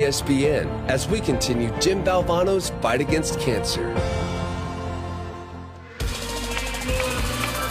ESPN as we continue Jim Valvano's fight against cancer.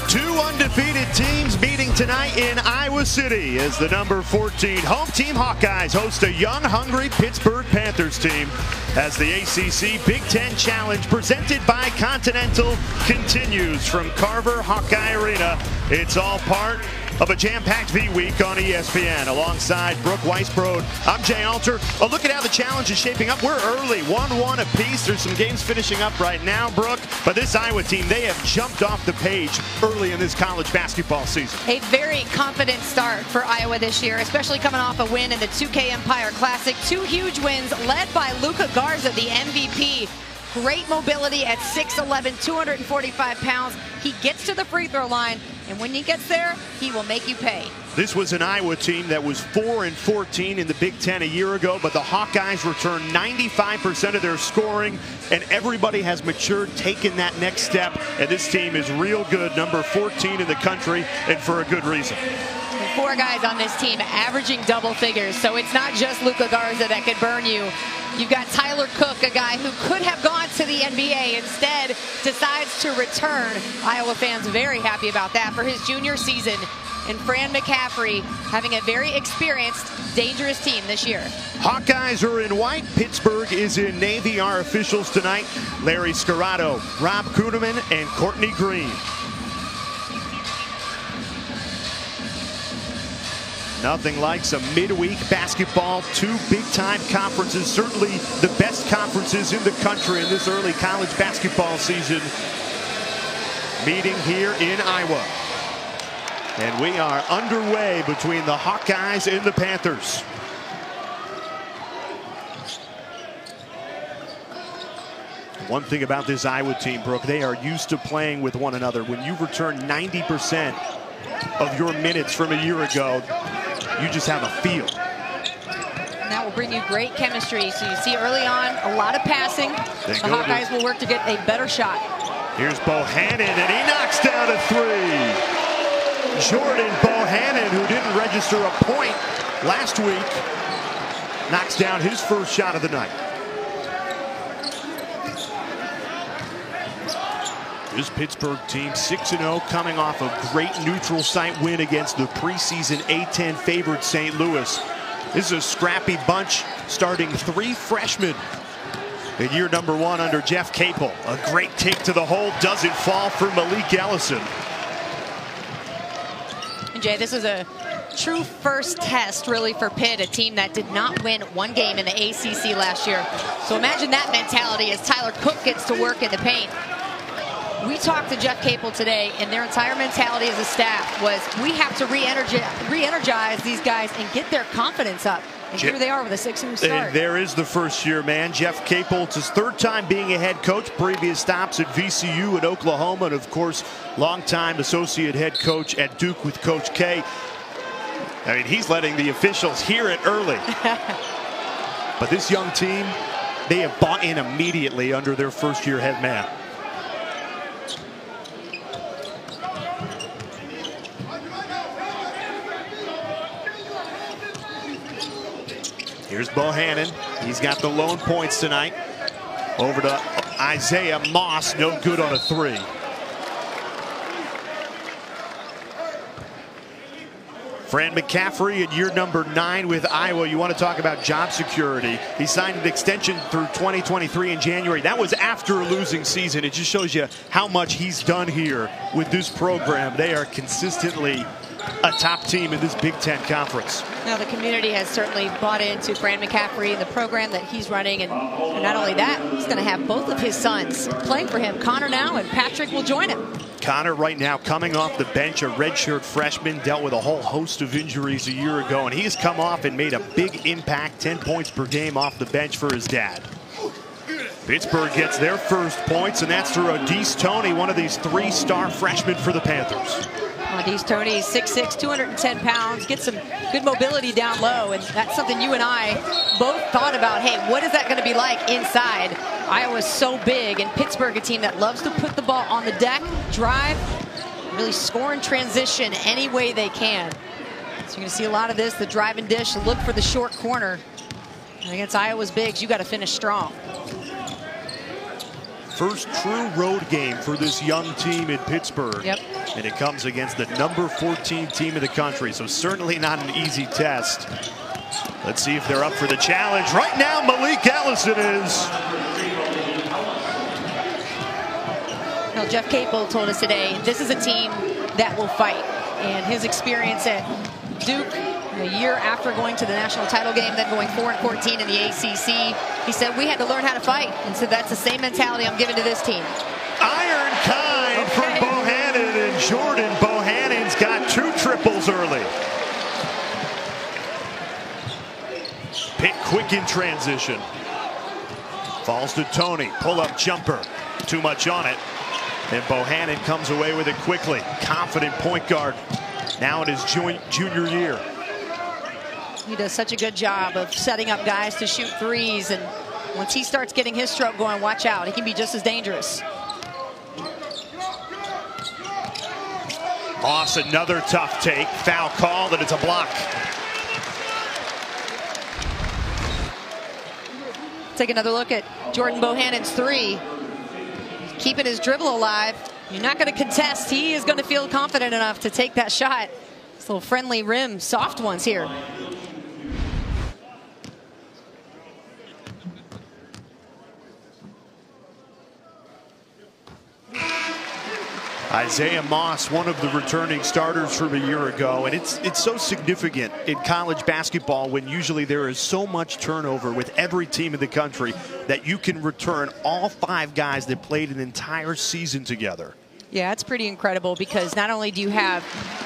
Two undefeated teams meeting tonight in Iowa City as the number 14 home team Hawkeyes host a young, hungry Pittsburgh Panthers team as the ACC Big Ten Challenge presented by Continental continues from Carver Hawkeye Arena. It's all part of a jam-packed V-Week on ESPN. Alongside Brooke Weisbrod, I'm Jay Alter. A look at how the challenge is shaping up. We're early, 1-1 apiece. There's some games finishing up right now, Brooke. But this Iowa team, they have jumped off the page early in this college basketball season. A very confident start for Iowa this year, especially coming off a win in the 2K Empire Classic. Two huge wins led by Luka Garza, the MVP. Great mobility at 6'11", 245 pounds. He gets to the free throw line, and when he gets there, he will make you pay. This was an Iowa team that was 4-14 in the Big Ten a year ago, but the Hawkeyes returned 95% of their scoring, and everybody has matured, taken that next step, and this team is real good, number 14 in the country, and for a good reason. Four guys on this team averaging double figures, so it's not just Luka Garza that could burn you. You've got Tyler Cook, a guy who could have gone to the NBA, instead decides to return. Iowa fans very happy about that for his junior season. And Fran McCaffrey having a very experienced, dangerous team this year. Hawkeyes are in white. Pittsburgh is in navy. Our officials tonight, Larry Scarato, Rob Kuhneman, and Courtney Green. Nothing like some midweek basketball, two big-time conferences, certainly the best conferences in the country in this early college basketball season, meeting here in Iowa. And we are underway between the Hawkeyes and the Panthers. One thing about this Iowa team, Brooke, they are used to playing with one another. When you return 90% of your minutes from a year ago, you just have a feel. And that will bring you great chemistry. So you see early on a lot of passing. The Hawkeyes will work to get a better shot. Here's Bohannon, and he knocks down a three. Jordan Bohannon, who didn't register a point last week, knocks down his first shot of the night. This Pittsburgh team 6-0, coming off a great neutral site win against the preseason A10 favored St. Louis. This is a scrappy bunch, starting three freshmen in year number one under Jeff Capel. A great take to the hole, doesn't fall for Malik Ellison. And Jay, this is a true first test really for Pitt, a team that did not win one game in the ACC last year. So imagine that mentality as Tyler Cook gets to work in the paint. We talked to Jeff Capel today, and their entire mentality as a staff was we have to re-energize these guys and get their confidence up. And here they are with a 6-0 start. And there is the first year man, Jeff Capel. It's his third time being a head coach. Previous stops at VCU and Oklahoma, and of course, longtime associate head coach at Duke with Coach K. I mean, he's letting the officials hear it early. But this young team, they have bought in immediately under their first-year head man. Here's Bohannon. He's got the lone points tonight. Over to Isaiah Moss. No good on a three. Fran McCaffrey in year number 9 with Iowa. You want to talk about job security. He signed an extension through 2023 in January. That was after a losing season. It just shows you how much he's done here with this program. They are consistently a top team in this Big Ten conference. Now the community has certainly bought into Fran McCaffrey and the program that he's running, and not only that, he's going to have both of his sons playing for him. Connor now, and Patrick will join him. Connor right now coming off the bench, a redshirt freshman, dealt with a whole host of injuries a year ago, and he's come off and made a big impact, 10 points per game off the bench for his dad. Pittsburgh gets their first points, and that's through Odise Toney, one of these 3-star freshmen for the Panthers. Odise Toney, 6'6", 210 pounds, gets some good mobility down low, and that's something you and I both thought about. Hey, what is that going to be like inside? Iowa's so big, and Pittsburgh, a team that loves to put the ball on the deck, drive, really score in transition any way they can. So you're going to see a lot of this, the drive and dish, look for the short corner. And against Iowa's bigs, you got to finish strong. First true road game for this young team in Pittsburgh. Yep. And it comes against the number 14 team in the country, so certainly not an easy test. Let's see if they're up for the challenge. Right now, Malik Ellison is. Well, Jeff Capel told us today, this is a team that will fight. And his experience at Duke, a year after going to the national title game, then going 4-14 in the ACC, he said, we had to learn how to fight. And so that's the same mentality I'm giving to this team. Iron kind from Bohannon, and Jordan Bohannon's got 2 triples early. Pitt quick in transition. Falls to Tony, pull-up jumper. Too much on it. And Bohannon comes away with it quickly. Confident point guard now in his junior year. He does such a good job of setting up guys to shoot threes, and once he starts getting his stroke going, watch out. He can be just as dangerous. Moss, another tough take. Foul called, and it's a block. Take another look at Jordan Bohannon's 3. Keeping his dribble alive. You're not going to contest. He is going to feel confident enough to take that shot. This little friendly rim, soft ones here. Isaiah Moss, one of the returning starters from a year ago, and it's so significant in college basketball when usually there is so much turnover with every team in the country that you can return all 5 guys that played an entire season together. Yeah, it's pretty incredible because not only do you have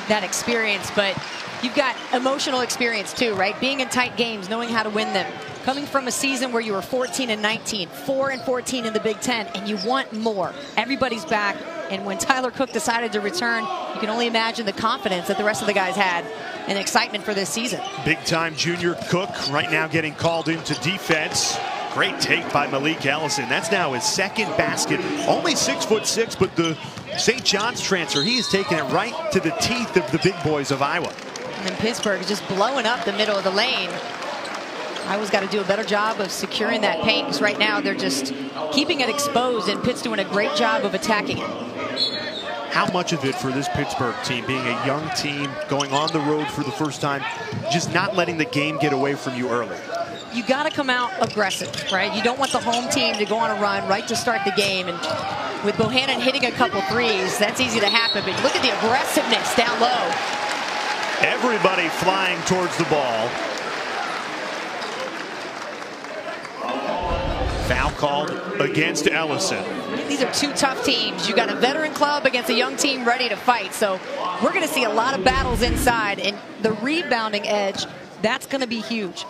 that experience, but you've got emotional experience too, right? Being in tight games, knowing how to win them. Coming from a season where you were 14-19, 4-14 in the Big Ten, and you want more. Everybody's back, and when Tyler Cook decided to return, you can only imagine the confidence that the rest of the guys had and excitement for this season. Big-time junior Cook right now getting called into defense. Great take by Malik Ellison. That's now his 2nd basket. Only 6'6", but the St. John's transfer, he is taking it right to the teeth of the big boys of Iowa. And then Pittsburgh is just blowing up the middle of the lane. Iowa's got to do a better job of securing that paint because right now they're just keeping it exposed, and Pitt's doing a great job of attacking it. How much of it for this Pittsburgh team, being a young team, going on the road for the first time, just not letting the game get away from you early? You got to come out aggressive, right? You don't want the home team to go on a run right to start the game. And with Bohannon hitting a couple threes, that's easy to happen. But look at the aggressiveness down low. Everybody flying towards the ball. Foul called against Ellison. These are 2 tough teams. You got a veteran club against a young team ready to fight. So we're going to see a lot of battles inside, and the rebounding edge, that's going to be huge.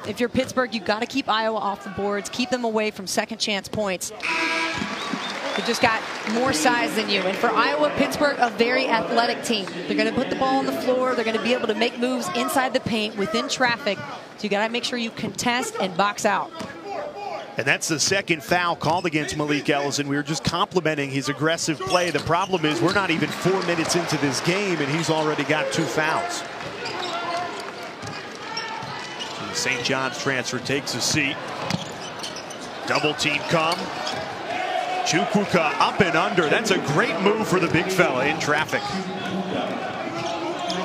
If you're Pittsburgh, you've got to keep Iowa off the boards, keep them away from second chance points. They've just got more size than you. And for Iowa, Pittsburgh, a very athletic team. They're going to put the ball on the floor. They're going to be able to make moves inside the paint within traffic. So you got to make sure you contest and box out. And that's the 2nd foul called against Malik Ellison. We were just complimenting his aggressive play. The problem is we're not even 4 minutes into this game, and he's already got 2 fouls. The St. John's transfer takes a seat. Double team come. Chukwuka up and under. That's a great move for the big fella in traffic.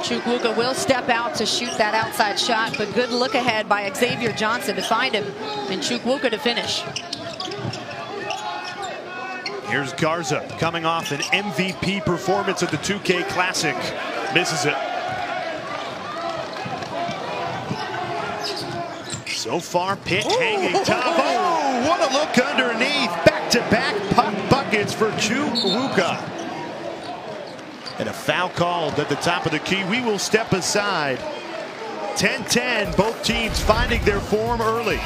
Chukwuka will step out to shoot that outside shot, but good look ahead by Xavier Johnson to find him, and Chukwuka to finish. Here's Garza coming off an MVP performance at the 2K Classic. Misses it. So far, Pitt hanging tough. Oh, what a look underneath. Back-to-back puck buckets for Chukwuka. And a foul called at the top of the key. We will step aside. 10-10, both teams finding their form early.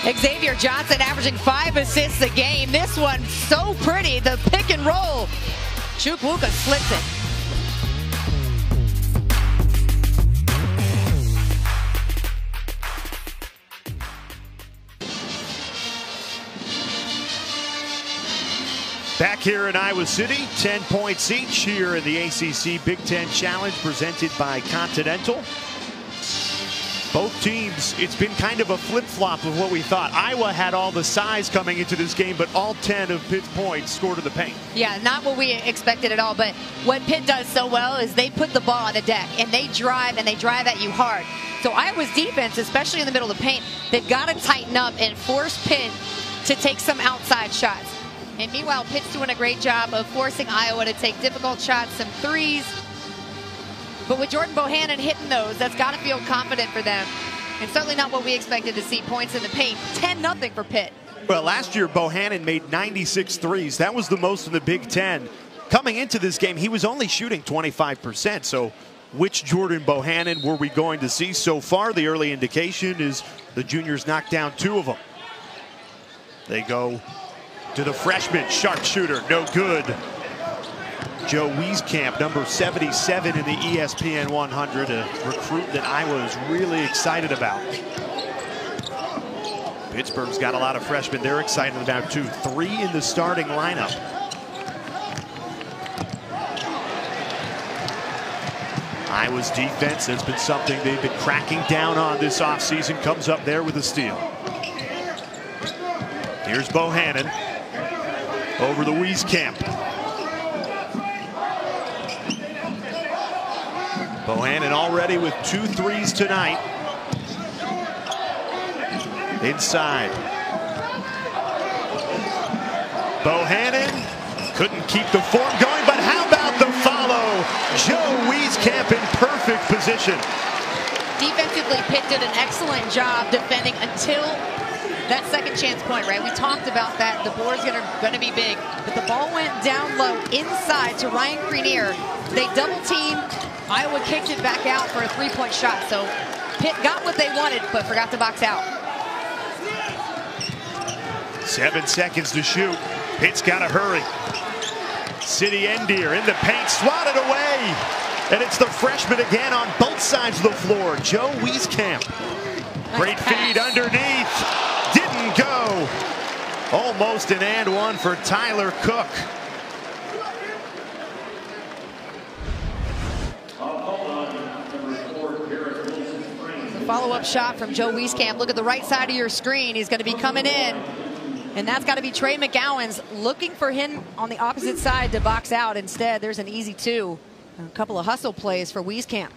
Xavier Johnson averaging 5 assists a game. This one so pretty, the pick and roll. Chukwuka slips it. Back here in Iowa City, 10 points each here in the ACC Big Ten Challenge presented by Continental. Both teams, it's been kind of a flip-flop of what we thought. Iowa had all the size coming into this game, but all 10 of Pitt's points scored in the paint. Yeah, not what we expected at all, but what Pitt does so well is they put the ball on the deck, and they drive at you hard. So Iowa's defense, especially in the middle of the paint, they've got to tighten up and force Pitt to take some outside shots. And meanwhile, Pitt's doing a great job of forcing Iowa to take difficult shots, some threes. But with Jordan Bohannon hitting those, that's got to feel confident for them. And certainly not what we expected to see. Points in the paint, 10-0 for Pitt. Well, last year, Bohannon made 96 threes. That was the most in the Big Ten. Coming into this game, he was only shooting 25%. So which Jordan Bohannon were we going to see? So far, the early indication is the juniors knocked down 2 of them. They go to the freshman sharpshooter, no good. Joe Wieskamp, number 77 in the ESPN 100, a recruit that Iowa is really excited about. Pittsburgh's got a lot of freshmen they're excited about too. 3 in the starting lineup. Iowa's defense has been something they've been cracking down on this offseason. Comes up there with a steal. Here's Bohannon over the Wieskamp. Bohannon already with 2 threes tonight. Inside. Bohannon couldn't keep the form going, but how about the follow? Joe Wieskamp in perfect position. Defensively, Pitt did an excellent job defending until that second chance point, right? We talked about that. The board's gonna be big, but the ball went down low inside to Ryan Grenier. They double teamed. Iowa kicked it back out for a 3-point shot. So Pitt got what they wanted, but forgot to box out. 7 seconds to shoot. Pitt's got to hurry. City Endier in the paint, swatted away. And it's the freshman again on both sides of the floor, Joe Wieskamp. Great feed underneath. Didn't go. Almost an and one for Tyler Cook. Follow-up shot from Joe Wieskamp. Look at the right side of your screen. He's going to be coming in. And that's got to be Trey McGowan's looking for him on the opposite side to box out. Instead, there's an easy 2. A couple of hustle plays for Wieskamp.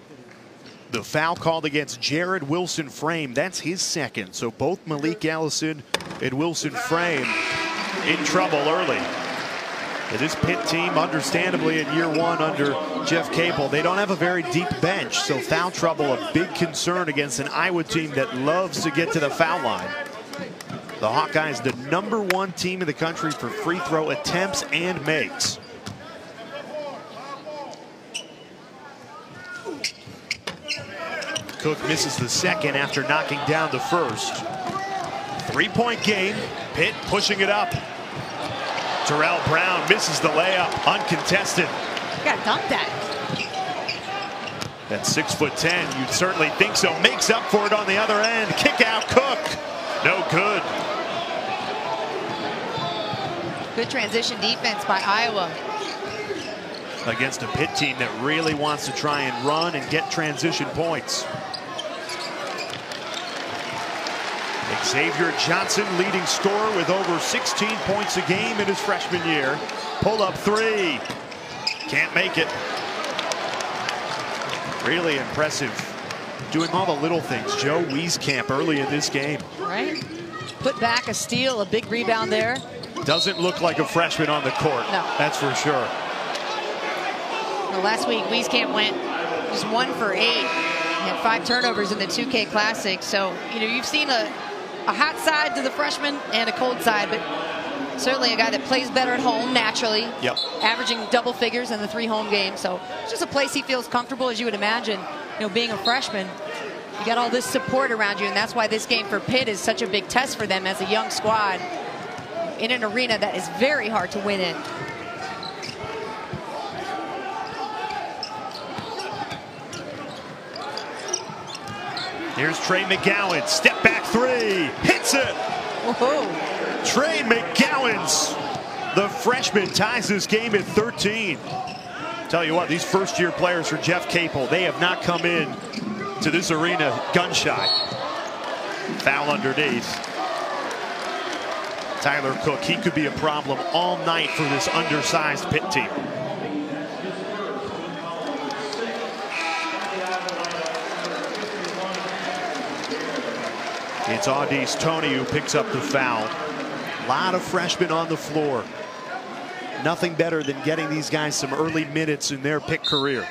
The foul called against Jared Wilson Frame. That's his second. So both Malik Ellison and Wilson Frame in trouble early. And this Pitt team, understandably, in year 1 under Jeff Capel, they don't have a very deep bench. So foul trouble, a big concern against an Iowa team that loves to get to the foul line. The Hawkeyes, the #1 team in the country for free throw attempts and makes. Cook misses the second after knocking down the first. 3-point game. Pitt pushing it up. Terrell Brown misses the layup, uncontested. You gotta dunk that. At 6'10", you'd certainly think so. Makes up for it on the other end. Kick out Cook. No good. Good transition defense by Iowa. Against a Pitt team that really wants to try and run and get transition points. Xavier Johnson, leading scorer with over 16 points a game in his freshman year. Pull-up 3. Can't make it. Really impressive. Doing all the little things. Joe Wieskamp early in this game. Right. Put back a steal, a big rebound there. Doesn't look like a freshman on the court. No. That's for sure. Well, last week, Wieskamp went just 1 for 8. He had 5 turnovers in the 2K Classic. So, you know, you've seen a hot side to the freshman and a cold side, but certainly a guy that plays better at home naturally. Yep. Averaging double figures in the 3 home games. So it's just a place he feels comfortable, as you would imagine. You know, being a freshman, you got all this support around you, and that's why this game for Pitt is such a big test for them as a young squad in an arena that is very hard to win in. Here's Trey McGowan, step back 3, hits it. Whoa. Trey McGowan's, the freshman, ties this game at 13. Tell you what, these first-year players for Jeff Capel, they have not come in to this arena gun-shy. Foul underneath. Tyler Cook, he could be a problem all night for this undersized Pitt team. It's Audi's Tony who picks up the foul. A lot of freshmen on the floor. Nothing better than getting these guys some early minutes in their Pitt career.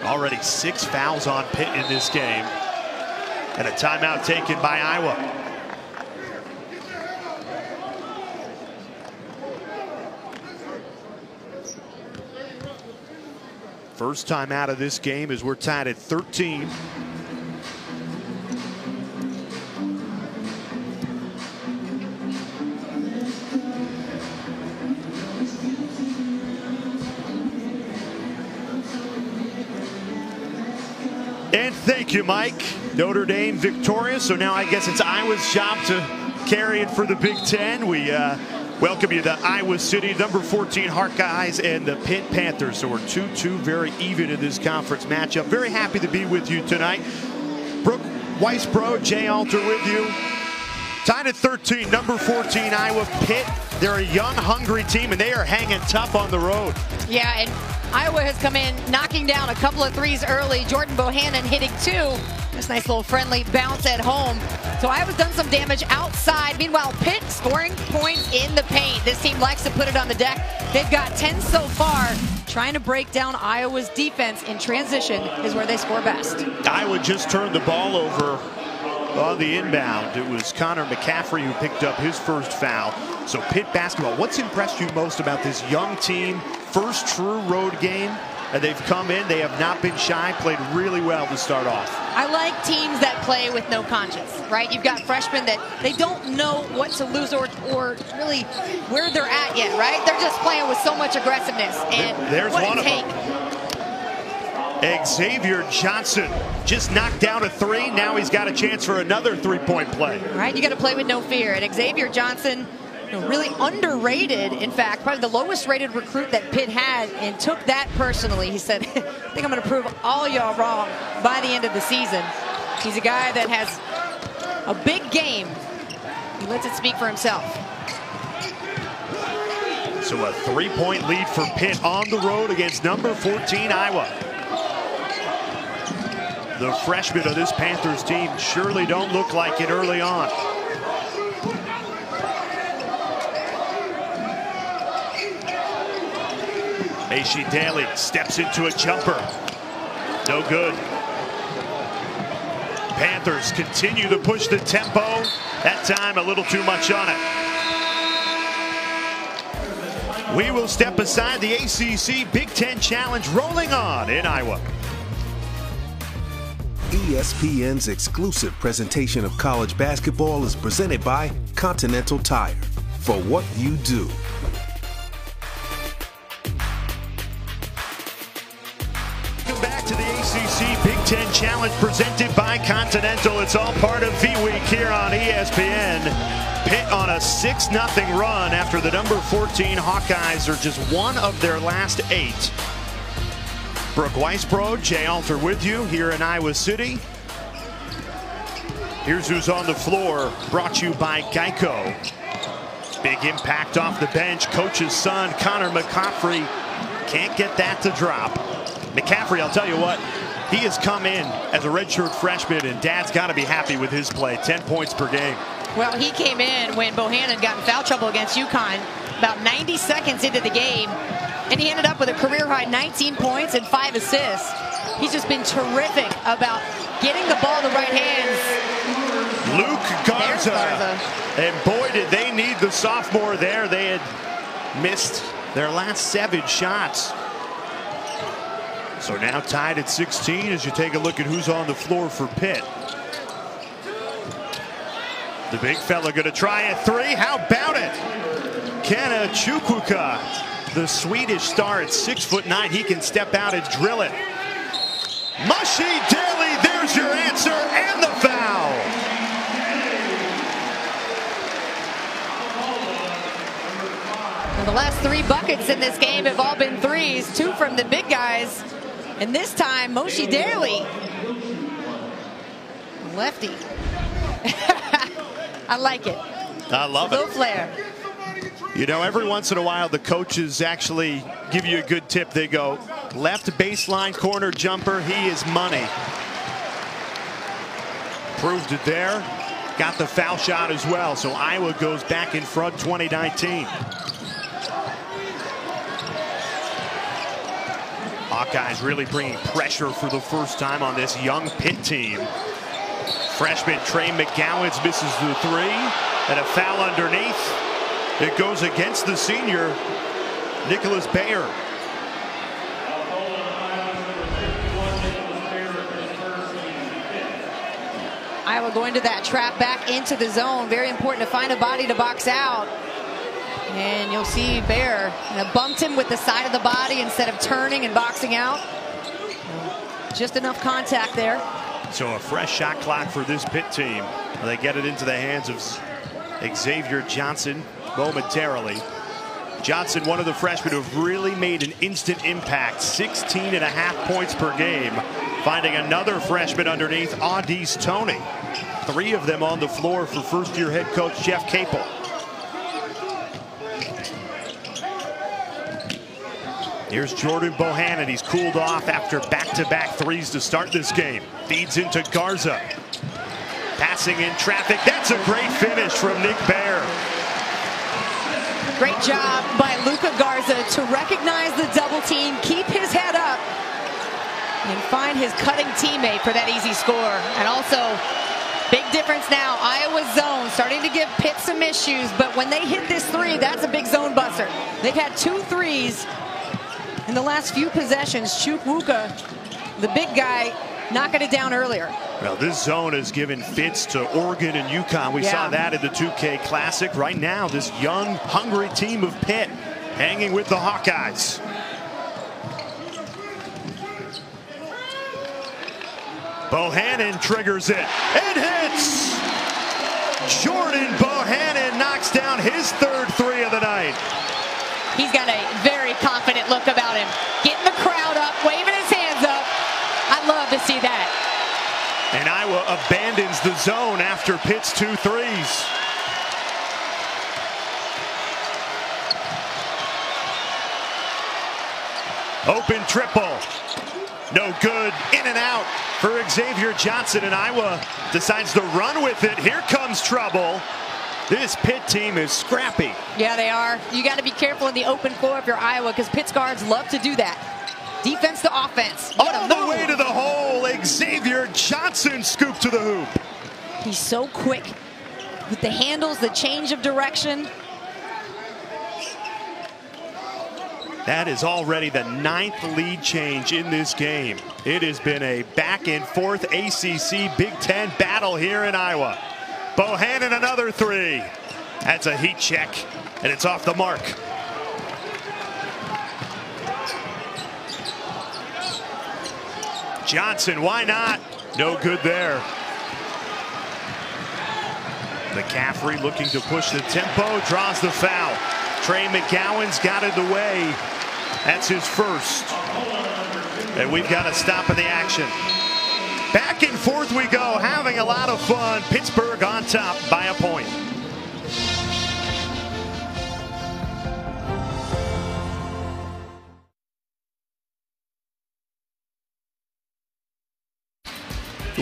Already 6 fouls on Pitt in this game. And a timeout taken by Iowa. First time out of this game as we're tied at 13. And thank you, Mike. Notre Dame victorious, so now I guess it's Iowa's job to carry it for the Big Ten. We welcome you to Iowa City, number 14 Hawkeyes and the Pitt Panthers. So we're 2-2, very even in this conference matchup. Very happy to be with you tonight. Brooke Weisbrod, Jay Alter with you. Tied at 13, number 14 Iowa. Pitt, they're a young, hungry team, and they are hanging tough on the road. Yeah, and Iowa has come in knocking down a couple of threes early. Jordan Bohannon hitting 2. This nice little friendly bounce at home. So Iowa's done some damage outside. Meanwhile, Pitt scoring points in the paint. This team likes to put it on the deck. They've got 10 so far. Trying to break down Iowa's defense in transition is where they score best. Iowa just turned the ball over on the inbound. It was Connor McCaffrey who picked up his first foul. So Pitt basketball, what's impressed you most about this young team? First true road game, and they've come in, they have not been shy, played really well to start off. I like teams that play with no conscience, right? You've got freshmen that they don't know what to lose or really where they're at yet, right? They're just playing with so much aggressiveness, and there's what one a of take. them. Xavier Johnson just knocked down a 3. Now he's got a chance for another 3-point play. Right, you got to play with no fear. And Xavier Johnson, really underrated, in fact, probably the lowest rated recruit that Pitt had, and took that personally. He said, I think I'm going to prove all y'all wrong by the end of the season. He's a guy that has a big game. He lets it speak for himself. So a 3-point lead for Pitt on the road against number 14 Iowa. The freshmen of this Panthers team surely don't look like it early on. Aishi Daly steps into a jumper. No good. Panthers continue to push the tempo. That time a little too much on it. We will step aside. The ACC Big Ten Challenge rolling on in Iowa. ESPN's exclusive presentation of college basketball is presented by Continental Tire. For what you do. Back to the ACC Big Ten Challenge presented by Continental. It's all part of V-Week here on ESPN. Pitt on a 6-0 run after the number 14 Hawkeyes are just one of their last 8. Brooke Weisbrod, Jay Alter with you here in Iowa City. Here's who's on the floor, brought to you by Geico. Big impact off the bench. Coach's son, Connor McCaffrey, can't get that to drop. McCaffrey, I'll tell you what, he has come in as a redshirt freshman, and Dad's got to be happy with his play. 10 points per game. Well, he came in when Bohannon got in foul trouble against UConn about 90 seconds into the game, and he ended up with a career-high 19 points and 5 assists. He's just been terrific about getting the ball in the right hands. Luke Garza. And boy, did they need the sophomore there. They had missed their last 7 shots. So now tied at 16 as you take a look at who's on the floor for Pitt. The big fella going to try a 3. How about it? Kenna Chukwuka, the Swedish star at 6'9". He can step out and drill it. Mushy Daly, there's your answer, and the foul. And the last 3 buckets in this game have all been threes. 2 from the big guys. And this time, Moshe Daly. Lefty. I like it. I love Low it. flare. You know, every once in a while, the coaches actually give you a good tip. They go, left baseline corner jumper, he is money. Proved it there. Got the foul shot as well. So Iowa goes back in front 2019. Hawkeyes really bringing pressure for the first time on this young Pitt team. Freshman Trey McGowan misses the three, and a foul underneath. It goes against the senior, Nicholas Bayer. Iowa going to that trap back into the zone. Very important to find a body to box out. And you'll see Bayer bumped him with the side of the body instead of turning and boxing out. Just enough contact there. So a fresh shot clock for this Pitt team. They get it into the hands of Xavier Johnson momentarily. Johnson, one of the freshmen who have really made an instant impact, 16.5 points per game. Finding another freshman underneath, Audis Toney. 3 of them on the floor for first-year head coach Jeff Capel. Here's Jordan Bohannon. He's cooled off after back-to-back threes to start this game. Feeds into Garza. Passing in traffic. That's a great finish from Nick Bayer. Great job by Luka Garza to recognize the double team, keep his head up, and find his cutting teammate for that easy score. And also, big difference now. Iowa zone starting to give Pitt some issues, but when they hit this three, that's a big zone buster. They've had 2 threes in the last few possessions. Chukwuka, the big guy, knocking it down earlier. Well, this zone has given fits to Oregon and UConn. We saw that in the 2K Classic. Right now, this young, hungry team of Pitt hanging with the Hawkeyes. Bohannon triggers it and hits. Jordan Bohannon knocks down his 3rd three of the night. He's got a very confident look about him. Getting the crowd up, waving his hands up. I love to see that. And Iowa abandons the zone after Pitt's 2 threes. Open triple. No good. In and out for Xavier Johnson, and Iowa decides to run with it. Here comes trouble. This Pitt team is scrappy. Yeah, they are. You got to be careful in the open floor if you're Iowa, because Pitt's guards love to do that. Defense to offense. All the way to the hole. Xavier Johnson scoop to the hoop. He's so quick with the handles, the change of direction. That is already the 9th lead change in this game. It has been a back and forth ACC Big Ten battle here in Iowa. Bohannon another 3. That's a heat check, and it's off the mark. Johnson, why not? No good there. McCaffrey looking to push the tempo, draws the foul. Trey McGowan's got it away. That's his 1st. And we've got to stop in the action. Back and forth we go, having a lot of fun. Pittsburgh on top by a point.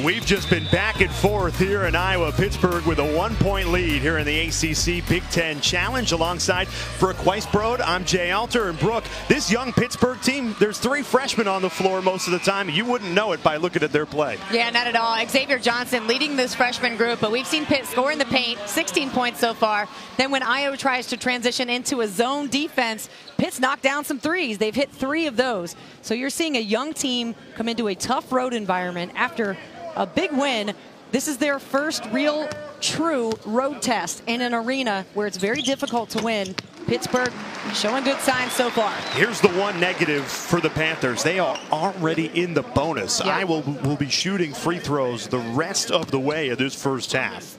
We've just been back and forth here in Iowa. Pittsburgh with a 1-point lead here in the ACC Big Ten Challenge. Alongside Brooke Weisbrod, I'm Jay Alter. And Brooke, this young Pittsburgh team, there's 3 freshmen on the floor most of the time. You wouldn't know it by looking at their play. Yeah, not at all. Xavier Johnson leading this freshman group, but we've seen Pitt score in the paint, 16 points so far. Then when Iowa tries to transition into a zone defense, Pitt's knocked down some threes. They've hit 3 of those. So you're seeing a young team come into a tough road environment after a big win. This is their first real, true road test in an arena where it's very difficult to win. Pittsburgh showing good signs so far. Here's the one negative for the Panthers. They are already in the bonus. Yeah. Iowa will be shooting free throws the rest of the way of this first half.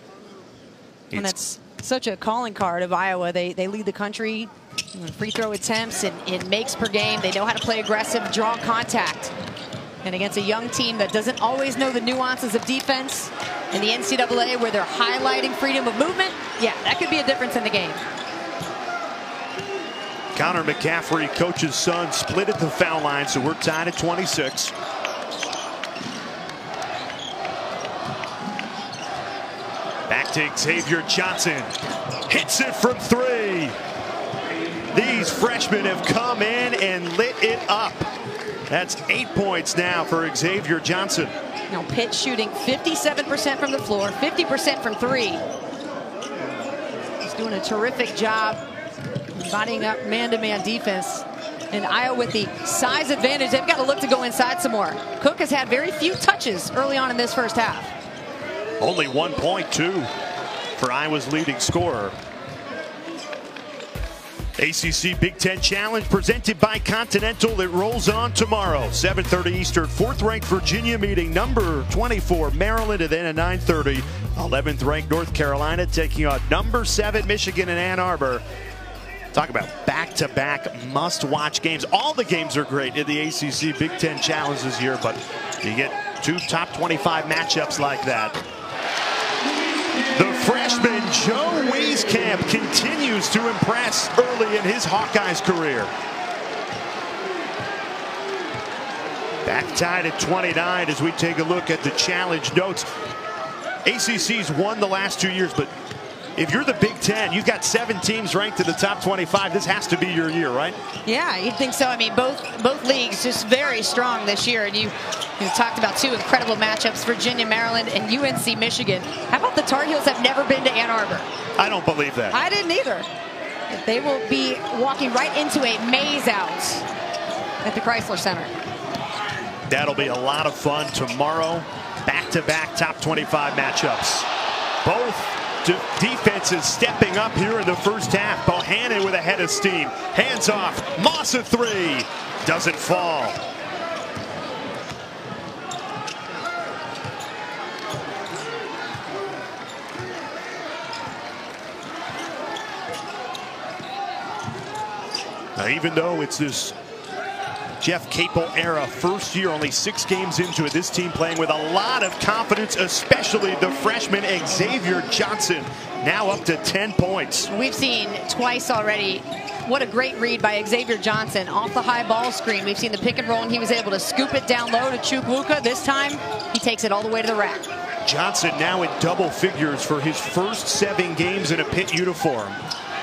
And that's such a calling card of Iowa. They lead the country in free throw attempts and in makes per game. They know how to play aggressive, draw contact. And against a young team that doesn't always know the nuances of defense in the NCAA, where they're highlighting freedom of movement, yeah, that could be a difference in the game. Connor McCaffrey, coach's son, split at the foul line, so we're tied at 26. Back to Xavier Johnson. Hits it from 3. These freshmen have come in and lit it up. That's 8 points now for Xavier Johnson. Now Pitt shooting 57% from the floor, 50% from 3. He's doing a terrific job bodying up man-to-man defense. And Iowa with the size advantage, they've got to look to go inside some more. Cook has had very few touches early on in this first half. Only 1 point, too, for Iowa's leading scorer. ACC Big Ten Challenge presented by Continental. It rolls on tomorrow, 7:30 Eastern. 4th-ranked Virginia meeting number 24 Maryland, and then at 9:30, 11th-ranked North Carolina taking on number 7 Michigan in Ann Arbor. Talk about back-to-back must-watch games. All the games are great in the ACC Big Ten Challenge this year, but you get 2 top 25 matchups like that. The freshman Joe Wieskamp continues to impress early in his Hawkeyes career. Back tied at 29 as we take a look at the challenge notes. ACC's won the last 2 years, but if you're the Big Ten, you've got 7 teams ranked in the top 25. This has to be your year, right? Yeah, you'd think so. I mean, both leagues just very strong this year. And you talked about 2 incredible matchups, Virginia, Maryland, and UNC Michigan. How about the Tar Heels have never been to Ann Arbor? I don't believe that. I didn't either. They will be walking right into a maze out at the Chrysler Center. That'll be a lot of fun tomorrow. Back-to-back top 25 matchups. Both defenses stepping up here in the first half. Bohannon with a head of steam. Hands off. Moss a 3. Doesn't fall. Now, even though it's this Jeff Capel era first year, only 6 games into it, this team playing with a lot of confidence, especially the freshman Xavier Johnson, now up to 10 points. We've seen twice already. What a great read by Xavier Johnson off the high ball screen. We've seen the pick and roll, and he was able to scoop it down low to Chukwuka. This time, he takes it all the way to the rack. Johnson now in double figures for his first 7 games in a Pitt uniform.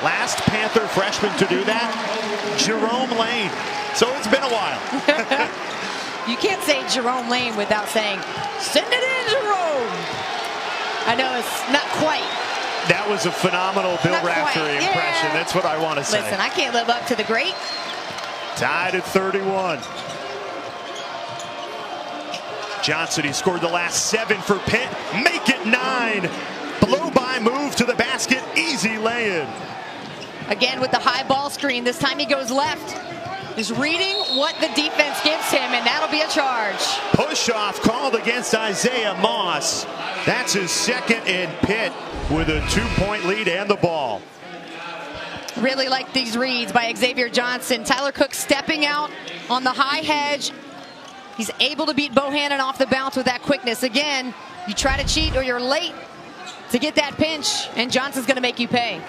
Last Panther freshman to do that, Jerome Lane. So it's been a while. You can't say Jerome Lane without saying, send it in, Jerome. I know it's not quite. That was a phenomenal Bill Raftery impression. That's what I want to say. Listen, I can't live up to the great. Tied at 31. Johnson, he scored the last 7 for Pitt. Make it 9. Blow-by move to the basket. Easy lay-in. Again with the high ball screen. This time he goes left. Is reading what the defense gives him, and that'll be a charge. Push-off called against Isaiah Moss. That's his second in Pitt with a 2-point lead and the ball. Really like these reads by Xavier Johnson. Tyler Cook stepping out on the high hedge. He's able to beat Bohannon off the bounce with that quickness. Again, you try to cheat or you're late to get that pinch, and Johnson's going to make you pay.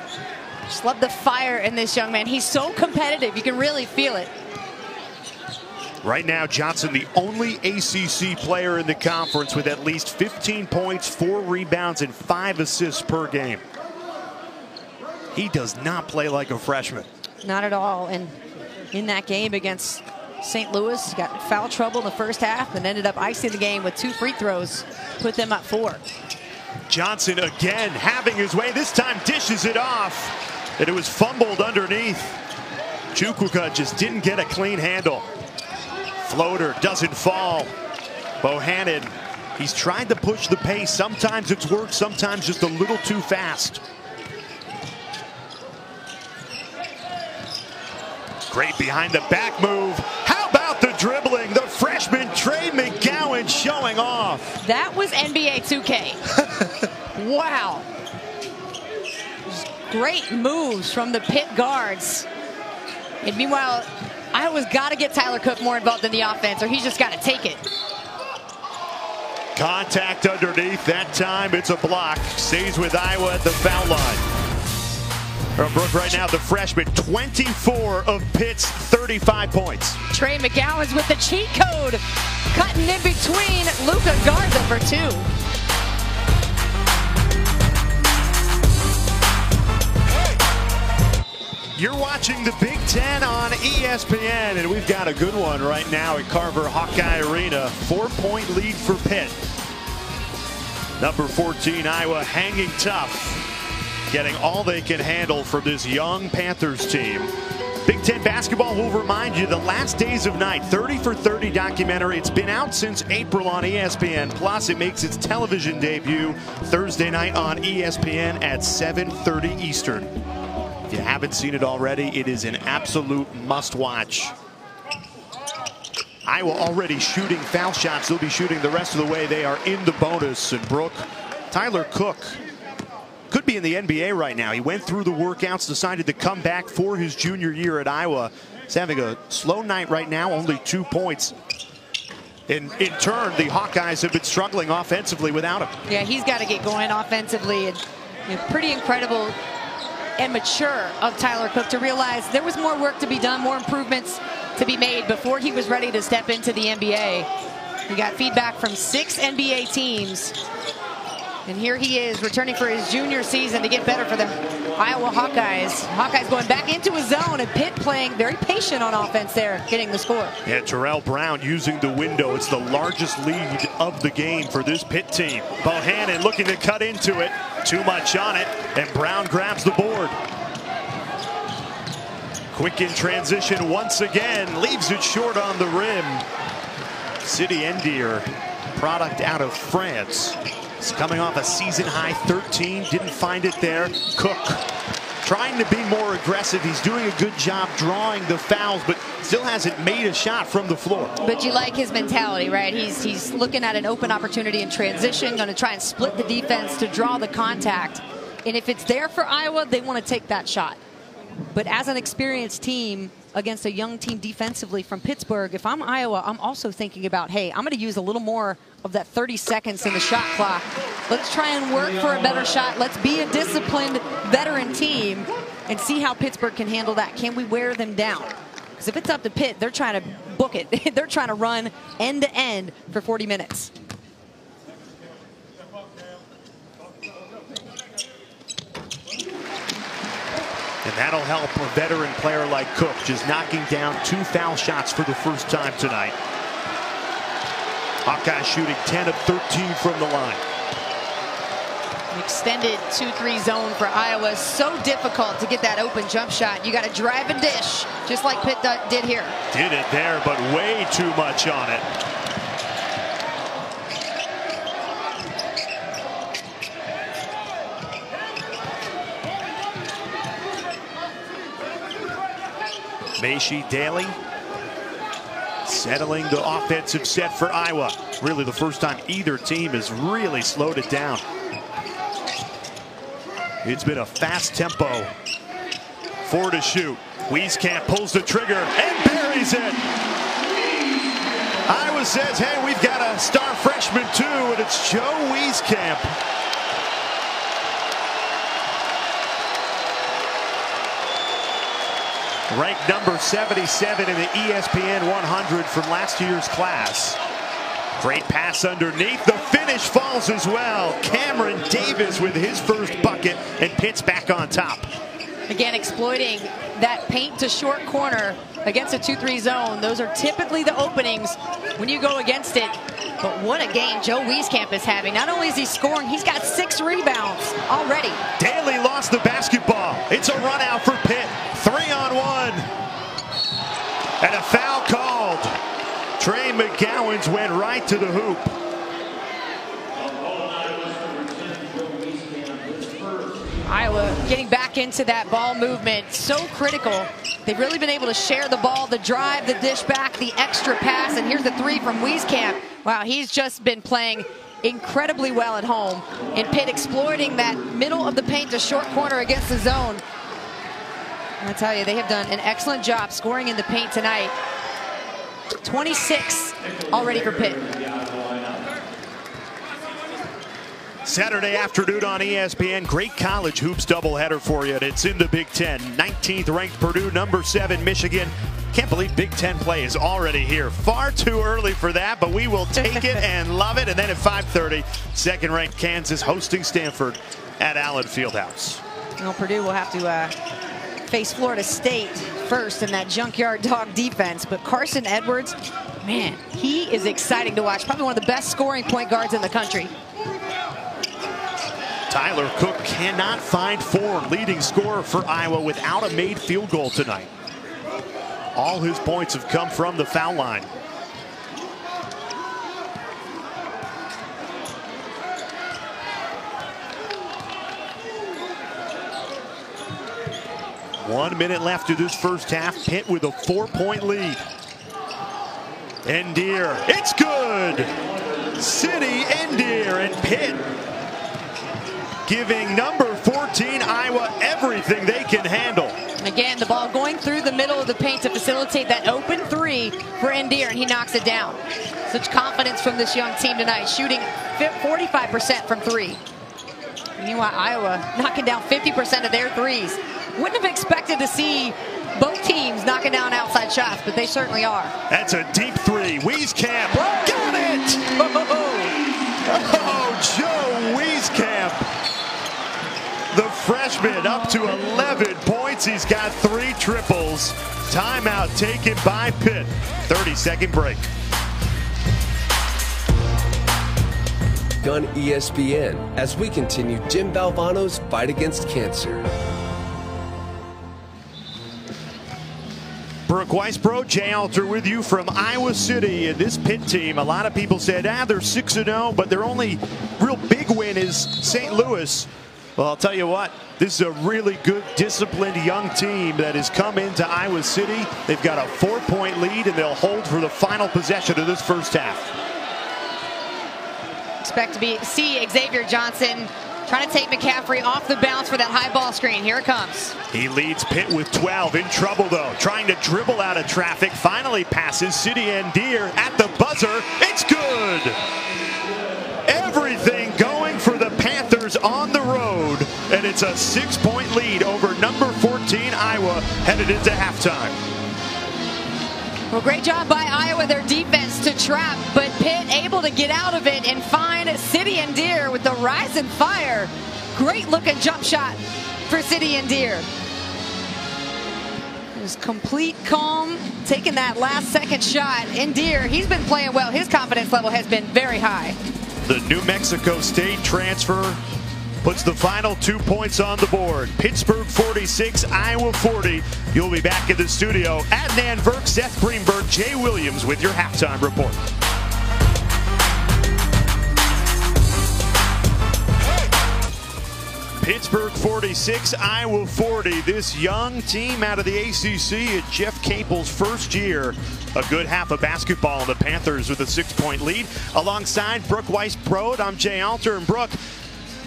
Just love the fire in this young man. He's so competitive. You can really feel it. Right now, Johnson, the only ACC player in the conference with at least 15 points, 4 rebounds, and 5 assists per game. He does not play like a freshman. Not at all. And in that game against St. Louis, got foul trouble in the first half and ended up icing the game with 2 free throws, put them up 4. Johnson again having his way. This time dishes it off. And it was fumbled underneath. Chukwuka just didn't get a clean handle. Floater doesn't fall. Bohannon, he's tried to push the pace. Sometimes it's worked, sometimes just a little too fast. Great behind the back move. How about the dribbling? The freshman Trey McGowan showing off. That was NBA 2K. Wow. Great moves from the Pitt guards. And meanwhile, Iowa's got to get Tyler Cook more involved in the offense, or he's just got to take it. Contact underneath. That time it's a block. Stays with Iowa at the foul line. Brooke, right now, the freshman, 24 of Pitt's 35 points. Trey McGowan's with the cheat code, cutting in between Luka Garza for 2. You're watching the Big Ten on ESPN, and we've got a good one right now at Carver Hawkeye Arena. 4-point lead for Pitt. Number 14, Iowa, hanging tough, getting all they can handle from this young Panthers team. Big Ten basketball will remind you the last days of night, 30 for 30 documentary. It's been out since April on ESPN. Plus, it makes its television debut Thursday night on ESPN at 7:30 Eastern. If you haven't seen it already, it is an absolute must-watch. Iowa already shooting foul shots. They'll be shooting the rest of the way. They are in the bonus. And Brooke, Tyler Cook could be in the NBA right now. He went through the workouts, decided to come back for his junior year at Iowa. He's having a slow night right now, only 2 points. In turn, the Hawkeyes have been struggling offensively without him. Yeah, he's got to get going offensively. And pretty incredible and mature of Tyler Cook to realize there was more work to be done, more improvements to be made before he was ready to step into the NBA. We got feedback from 6 NBA teams. And here he is returning for his junior season to get better for the Iowa Hawkeyes. Hawkeyes going back into his zone, and Pitt playing very patient on offense there, getting the score. Yeah, Terrell Brown using the window. It's the largest lead of the game for this Pitt team. Bohannon looking to cut into it. Too much on it, and Brown grabs the board. Quick in transition once again. Leaves it short on the rim. City Endier, product out of France. He's coming off a season-high 13. Didn't find it there. Cook trying to be more aggressive. He's doing a good job drawing the fouls, but still hasn't made a shot from the floor. But you like his mentality, right? He's looking at an open opportunity in transition, going to try and split the defense to draw the contact. And if it's there for Iowa, they want to take that shot. But as an experienced team against a young team defensively from Pittsburgh, if I'm Iowa, I'm also thinking about, hey, I'm going to use a little more of that 30 seconds in the shot clock. Let's try and work for a better shot. Let's be a disciplined veteran team and see how Pittsburgh can handle that. Can we wear them down? Because if it's up to Pitt, they're trying to book it. They're trying to run end to end for 40 minutes. And that'll help a veteran player like Cook, just knocking down 2 foul shots for the first time tonight. Hawkeye shooting 10 of 13 from the line. An extended 2-3 zone for Iowa. So difficult to get that open jump shot. You got to drive and dish, just like Pitt did here. Did it there, but way too much on it. Macy Daly settling the offensive set for Iowa. Really the first time either team has really slowed it down. It's been a fast tempo. 4 to shoot. Wieskamp pulls the trigger and buries it. Iowa says, hey, we've got a star freshman too, and it's Joe Wieskamp. Ranked number 77 in the ESPN 100 from last year's class. Great pass underneath. The finish falls as well. Cameron Davis with his first bucket, and Pitt's back on top. Again, exploiting that paint to short corner against a 2-3 zone. Those are typically the openings when you go against it. But what a game Joe Wieskamp is having. Not only is he scoring, he's got 6 rebounds already. Daly lost the basketball. It's a run out for Pitt. 3-on-1. And a foul called. Trey McGowan's went right to the hoop. Iowa getting back into that ball movement, so critical. They've really been able to share the ball, the drive, the dish back, the extra pass, and here's the 3 from Wieskamp. Wow, he's just been playing incredibly well at home. And Pitt exploiting that middle of the paint to short corner against the zone. I tell you, they have done an excellent job scoring in the paint tonight. 26 already for Pitt. Saturday afternoon on ESPN, great college hoops doubleheader for you. It's in the Big Ten. 19th ranked Purdue, number 7 Michigan. Can't believe Big Ten play is already here. Far too early for that, but we will take it and love it. And then at 5:30, second ranked Kansas hosting Stanford at Allen Fieldhouse. Well, Purdue will have to face Florida State first in that junkyard dog defense. But Carson Edwards, man, he is exciting to watch. Probably one of the best scoring point guards in the country. Tyler Cook cannot find form, leading scorer for Iowa without a made field goal tonight. All his points have come from the foul line. One minute left to this first half. Pitt with a 4-point lead. Endear, it's good. City Endear and Pitt giving number 14 Iowa everything they can handle. Again, the ball going through the middle of the paint to facilitate that open three for Endear, and he knocks it down. Such confidence from this young team tonight, shooting 45% from three. Meanwhile, Iowa knocking down 50% of their threes. Wouldn't have expected to see both teams knocking down outside shots, but they certainly are. That's a deep three. Wieskamp got it! Oh, Joe Wieskamp. The freshman up to 11 points. He's got 3 triples. Timeout taken by Pitt. 30-second break. On ESPN as we continue Jim Valvano's fight against cancer. Brooke Weisbrod, Jay Alter with you from Iowa City. And this Pitt team, a lot of people said, they're 6-0, but their only real big win is St. Louis. Well, I'll tell you what, this is a really good, disciplined young team that has come into Iowa City. They've got a 4-point lead, and they'll hold for the final possession of this first half. Expect to see Xavier Johnson trying to take McCaffrey off the bounce for that high ball screen. Here it comes. He leads Pitt with 12. In trouble, though. Trying to dribble out of traffic. Finally passes City Endear at the buzzer. It's good. Everything going for the Panthers on the road. And it's a 6-point lead over number 14 Iowa headed into halftime. Well, great job by Iowa, their defense to trap, but Pitt able to get out of it and find City Endear with the rise and fire. Great looking jump shot for City Endear. It was complete calm, taking that last second shot. Endear, he's been playing well. His confidence level has been very high. The New Mexico State transfer puts the final 2 points on the board. Pittsburgh 46, Iowa 40. You'll be back in the studio. Adnan Virk, Seth Greenberg, Jay Williams with your halftime report. Pittsburgh 46, Iowa 40. This young team out of the ACC at Jeff Capel's first year. A good half of basketball, and the Panthers with a 6-point lead. Alongside Brooke Weisbrod, I'm Jay Alter. And Brooke,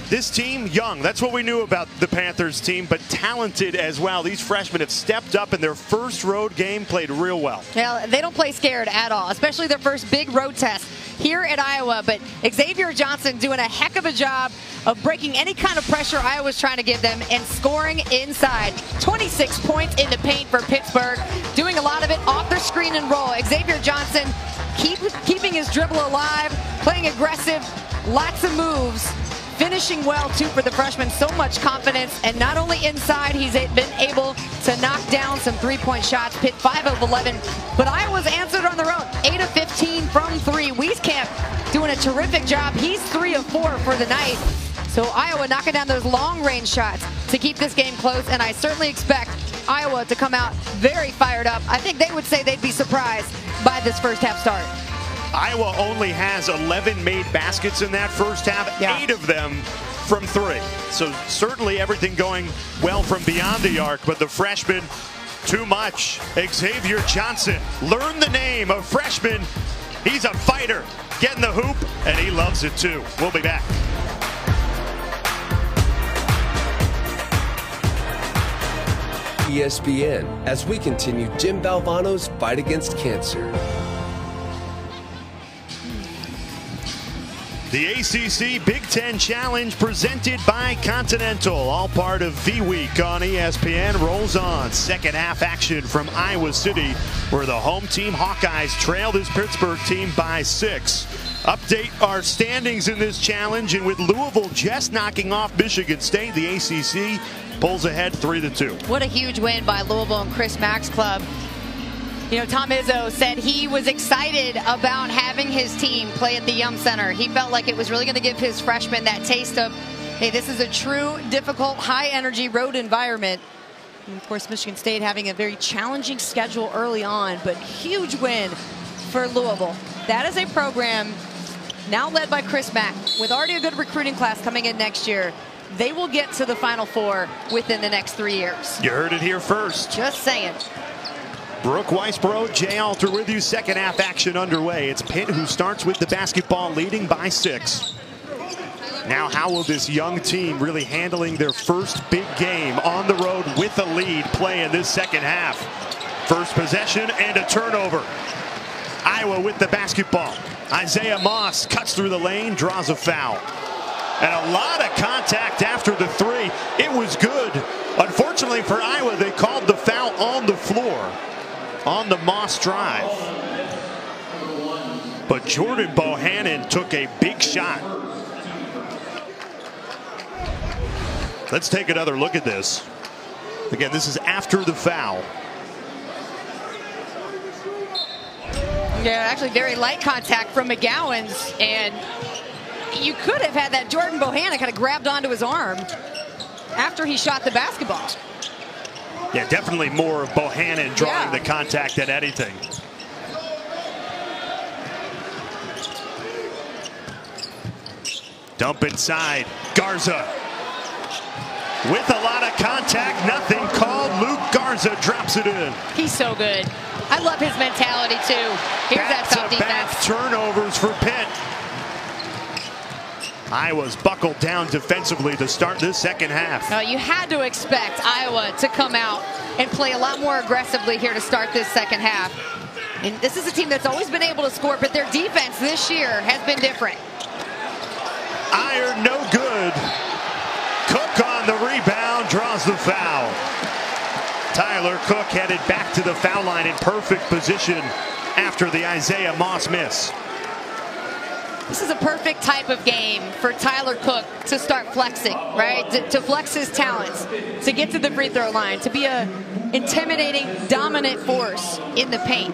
this team, young, that's what we knew about the Panthers team, but talented as well. These freshmen have stepped up in their first road game, played real well. Yeah, they don't play scared at all, especially their first big road test here at Iowa. But Xavier Johnson doing a heck of a job of breaking any kind of pressure Iowa's trying to give them and scoring inside. 26 points in the paint for Pittsburgh, doing a lot of it off the screen and roll. Xavier Johnson keeping his dribble alive, playing aggressive, lots of moves. Finishing well, too, for the freshman. So much confidence. And not only inside, he's been able to knock down some three-point shots. Pitt 5 of 11. But Iowa's answered on their own. 8 of 15 from 3. Wieskamp doing a terrific job. He's 3 of 4 for the night. So Iowa knocking down those long-range shots to keep this game close. And I certainly expect Iowa to come out very fired up. I think they would say they'd be surprised by this first half start. Iowa only has 11 made baskets in that first half, 8 of them from 3. So certainly everything going well from beyond the arc, but the freshman, too much. Xavier Johnson, learn the name of freshman. He's a fighter, getting the hoop, and he loves it too. We'll be back. ESPN as we continue Jim Valvano's fight against cancer. The ACC Big Ten Challenge presented by Continental, all part of V-Week on ESPN, rolls on. Second half action from Iowa City, where the home team Hawkeyes trail this Pittsburgh team by 6. Update our standings in this challenge, and with Louisville just knocking off Michigan State, the ACC pulls ahead 3-2. What a huge win by Louisville and Chris Mack's club. You know, Tom Izzo said he was excited about having his team play at the Yum Center. He felt like it was really going to give his freshmen that taste of, hey, this is a true, difficult, high-energy road environment. And of course, Michigan State having a very challenging schedule early on, but huge win for Louisville. That is a program now led by Chris Mack, with already a good recruiting class coming in next year. They will get to the Final Four within the next 3 years. You heard it here first. Just saying. Brooke Weisbrod, Jay Alter with you. Second half action underway. It's Pitt who starts with the basketball, leading by 6. Now, how will this young team really handling their first big game on the road with a lead play in this second half? First possession and a turnover. Iowa with the basketball. Isaiah Moss cuts through the lane, draws a foul. And a lot of contact after the 3. It was good. Unfortunately for Iowa, they called the foul on the floor on the Moss drive. But Jordan Bohannon took a big shot. Let's take another look at this. Again, this is after the foul. Yeah, actually very light contact from McGowan's, and you could have had that Jordan Bohannon kind of grabbed onto his arm after he shot the basketball. Yeah, definitely more of Bohannon drawing the contact than anything. Dump inside. Garza with a lot of contact. Nothing called. Luke Garza drops it in. He's so good. I love his mentality, too. Here's that tough defense. Turnovers for Pitt. Iowa's buckled down defensively to start this second half. You had to expect Iowa to come out and play a lot more aggressively here to start this second half. And this is a team that's always been able to score, but their defense this year has been different. Iron no good. Cook on the rebound, draws the foul. Tyler Cook headed back to the foul line in perfect position after the Isaiah Moss miss. This is a perfect type of game for Tyler Cook to start flexing, right? To flex his talents, to get to the free throw line, to be a intimidating, dominant force in the paint.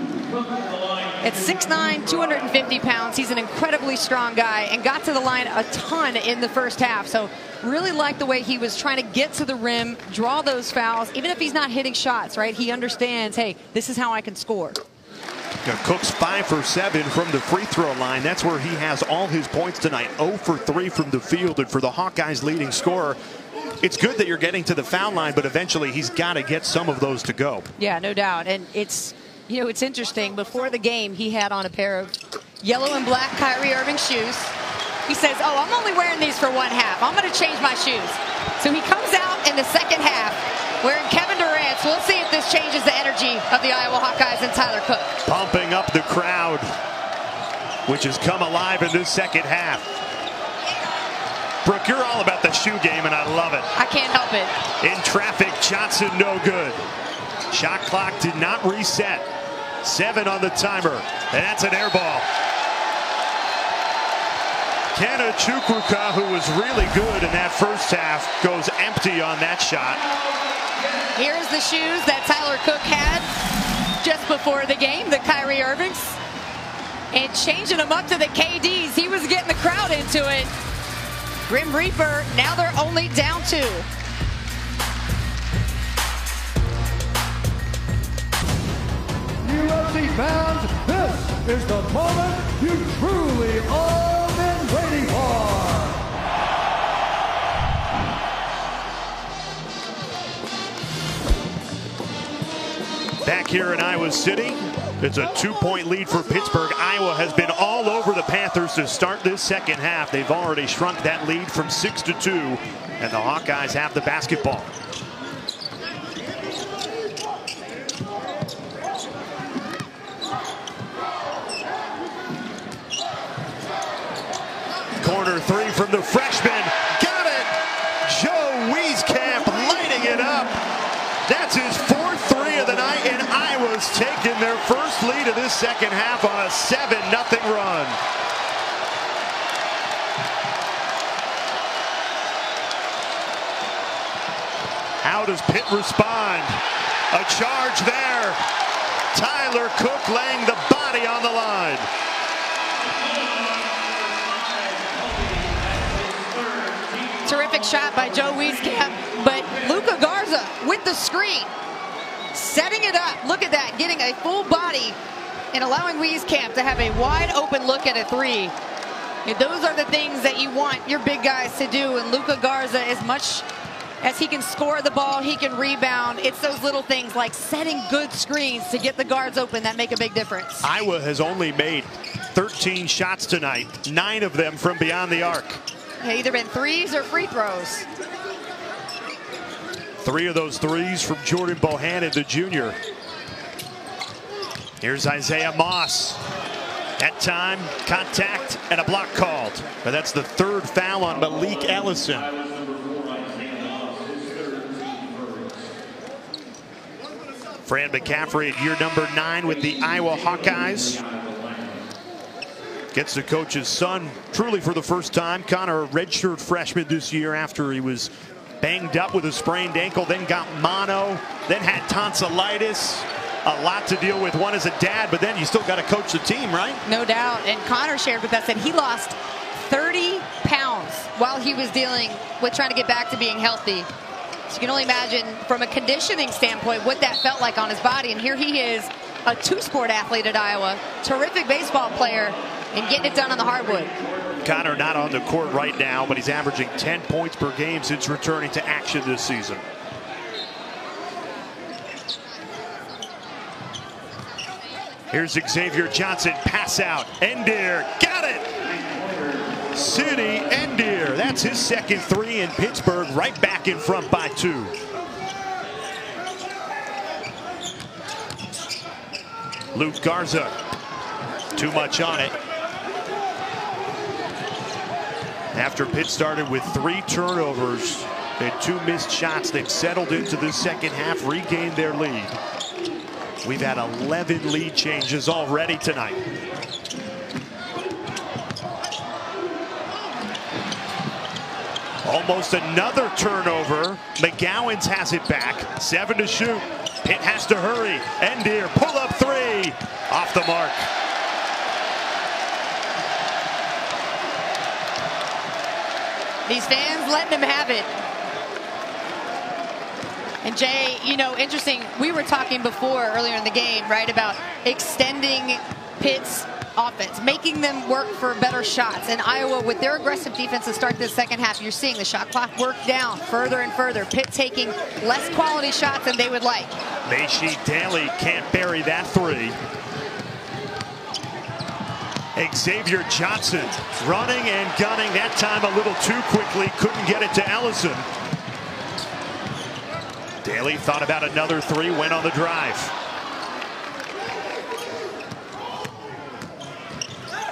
At 6'9", 250 pounds, he's an incredibly strong guy and got to the line a ton in the first half. So really like the way he was trying to get to the rim, draw those fouls, even if he's not hitting shots, right? He understands, hey, this is how I can score. Cook's 5 for 7 from the free throw line. That's where he has all his points tonight. 0 for 3 from the field. And for the Hawkeyes leading scorer, it's good that you're getting to the foul line, but eventually he's got to get some of those to go. Yeah, no doubt. And it's, you know, it's interesting. Before the game, he had on a pair of yellow and black Kyrie Irving shoes. He says, oh, I'm only wearing these for one half. I'm going to change my shoes. So he comes out in the second half wearing Kevin Durant's. We'll see if this changes the energy of the Iowa Hawkeyes and Tyler Cook. Pumping up the crowd, which has come alive in this second half. Brooke, you're all about the shoe game, and I love it. I can't help it. In traffic, Johnson no good. Shot clock did not reset. 7 on the timer, and that's an air ball. Kenna Chukwuka, who was really good in that first half, goes empty on that shot. Here's the shoes that Tyler Cook had just before the game, the Kyrie Irvings. And changing them up to the KDs. He was getting the crowd into it. Grim Reaper, now they're only down 2. UFC fans, this is the moment you truly all been waiting for. Back here in Iowa City, it's a 2-point lead for Pittsburgh. Iowa has been all over the Panthers to start this second half. They've already shrunk that lead from 6-2, and the Hawkeyes have the basketball. three from the freshman. Got it! Joe Wieskamp lighting it up. That's his fourth three of the night, and Iowa's taking their first lead of this second half on a 7-0 run. How does Pitt respond? A charge there. Tyler Cook laying the body on the line. Terrific shot by Joe Wieskamp, but Luka Garza with the screen, setting it up. Look at that, getting a full body and allowing Wieskamp to have a wide open look at a three. And those are the things that you want your big guys to do. And Luka Garza, as much as he can score the ball, he can rebound. It's those little things like setting good screens to get the guards open that make a big difference. Iowa has only made 13 shots tonight, 9 of them from beyond the arc. Either been threes or free throws. 3 of those threes from Jordan Bohannon, the junior. Here's Isaiah Moss. That time, contact and a block called. But that's the 3rd foul on Malik Ellison. Fran McCaffrey at year number 9 with the Iowa Hawkeyes. Gets the coach's son truly for the first time. Connor, a redshirt freshman this year after he was banged up with a sprained ankle, then got mono, then had tonsillitis. A lot to deal with, one as a dad, but then you still got to coach the team, right? No doubt. And Connor shared with us that he lost 30 pounds while he was dealing with trying to get back to being healthy. So you can only imagine from a conditioning standpoint what that felt like on his body. And here he is, a 2-sport athlete at Iowa, terrific baseball player, and getting it done on the hardwood. Connor not on the court right now, but he's averaging 10 points per game since returning to action this season. Here's Xavier Johnson, pass out. Endear, got it! City Endear, that's his second 3 in Pittsburgh, right back in front by 2. Luke Garza, too much on it. After Pitt started with 3 turnovers and 2 missed shots, they've settled into the second half, regained their lead. We've had 11 lead changes already tonight. Almost another turnover. McGowan's has it back. 7 to shoot. Pitt has to hurry. Endear, pull up 3. Off the mark. These fans letting him have it. And Jay, you know, interesting, we were talking before earlier in the game, right, about extending Pitt's offense, making them work for better shots. And Iowa, with their aggressive defense to start this second half, you're seeing the shot clock work down further and further. Pitt taking less quality shots than they would like. Maishi Daly can't bury that 3. Xavier Johnson running and gunning, that time a little too quickly, couldn't get it to Ellison. Daly thought about another 3, went on the drive.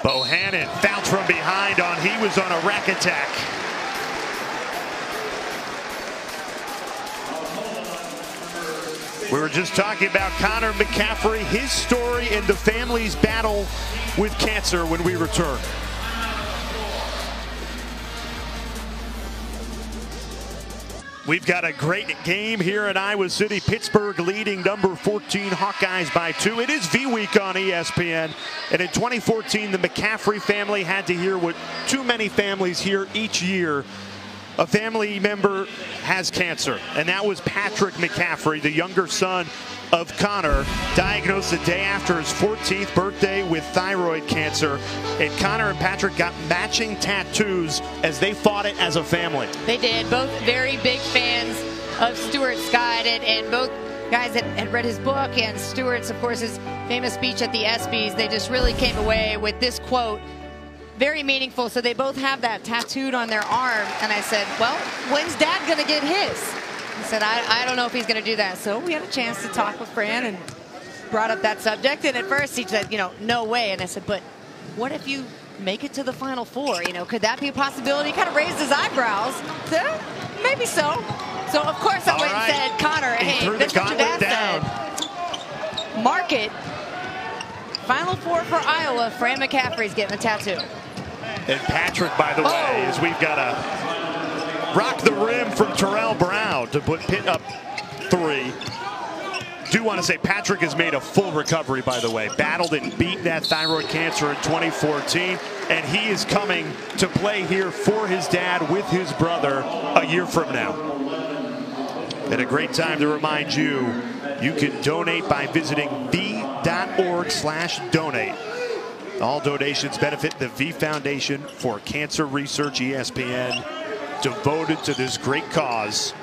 Bohannon bounced from behind on, he was on a rack attack. We were just talking about Connor McCaffrey, his story and the family's battle with cancer when we return. We've got a great game here in Iowa City. Pittsburgh leading number 14 Hawkeyes by 2. It is V-Week on ESPN. And in 2014, the McCaffrey family had to hear what too many families hear each year. A family member has cancer, and that was Patrick McCaffrey, the younger son of Connor, diagnosed the day after his 14th birthday with thyroid cancer. And Connor and Patrick got matching tattoos as they fought it as a family. They did. Both very big fans of Stuart Scott, and both guys that had read his book, and Stuart's, of course, his famous speech at the ESPYs. They just really came away with this quote. Very meaningful. So they both have that tattooed on their arm. And I said, well, when's Dad going to get his? He said, I don't know if he's going to do that. So we had a chance to talk with Fran and brought up that subject. And at first he said, you know, no way. And I said, but what if you make it to the Final Four. You know, could that be a possibility? Kind of raised his eyebrows. So, maybe so. So, of course, I went and said, Connor, hey, this is what your dad said. Mark it. Final Four for Iowa. Fran McCaffrey's getting a tattoo. And Patrick, by the way, is we've got a rock the rim from Terrell Brown to put Pitt up 3. Do want to say Patrick has made a full recovery, by the way. Battled and beat that thyroid cancer in 2014, and he is coming to play here for his dad with his brother a year from now. And a great time to remind you, you can donate by visiting v.org/donate. All donations benefit the V Foundation for Cancer Research, ESPN, devoted to this great cause.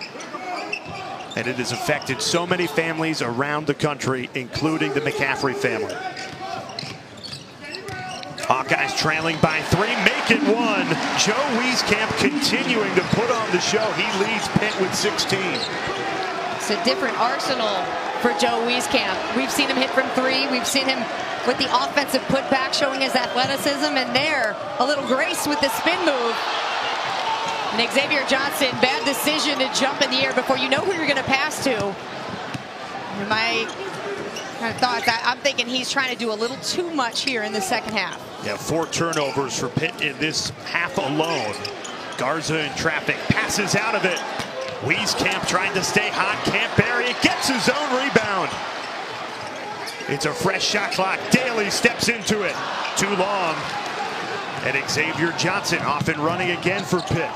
And it has affected so many families around the country, including the McCaffrey family. Hawkeyes trailing by 3, make it 1. Joe Wieskamp continuing to put on the show. He leads Pitt with 16. It's a different arsenal for Joe Wieskamp. We've seen him hit from 3. We've seen him with the offensive putback showing his athleticism, and there, a little grace with the spin move. And Xavier Johnson, bad decision to jump in the air before you know who you're going to pass to. My kind of thoughts, I'm thinking he's trying to do a little too much here in the second half. Yeah, 4 turnovers for Pitt in this half alone. Garza in traffic, passes out of it. Wieskamp trying to stay hot, can't bury it, gets his own rebound. It's a fresh shot clock. Daly steps into it. Too long. And Xavier Johnson off and running again for Pitt.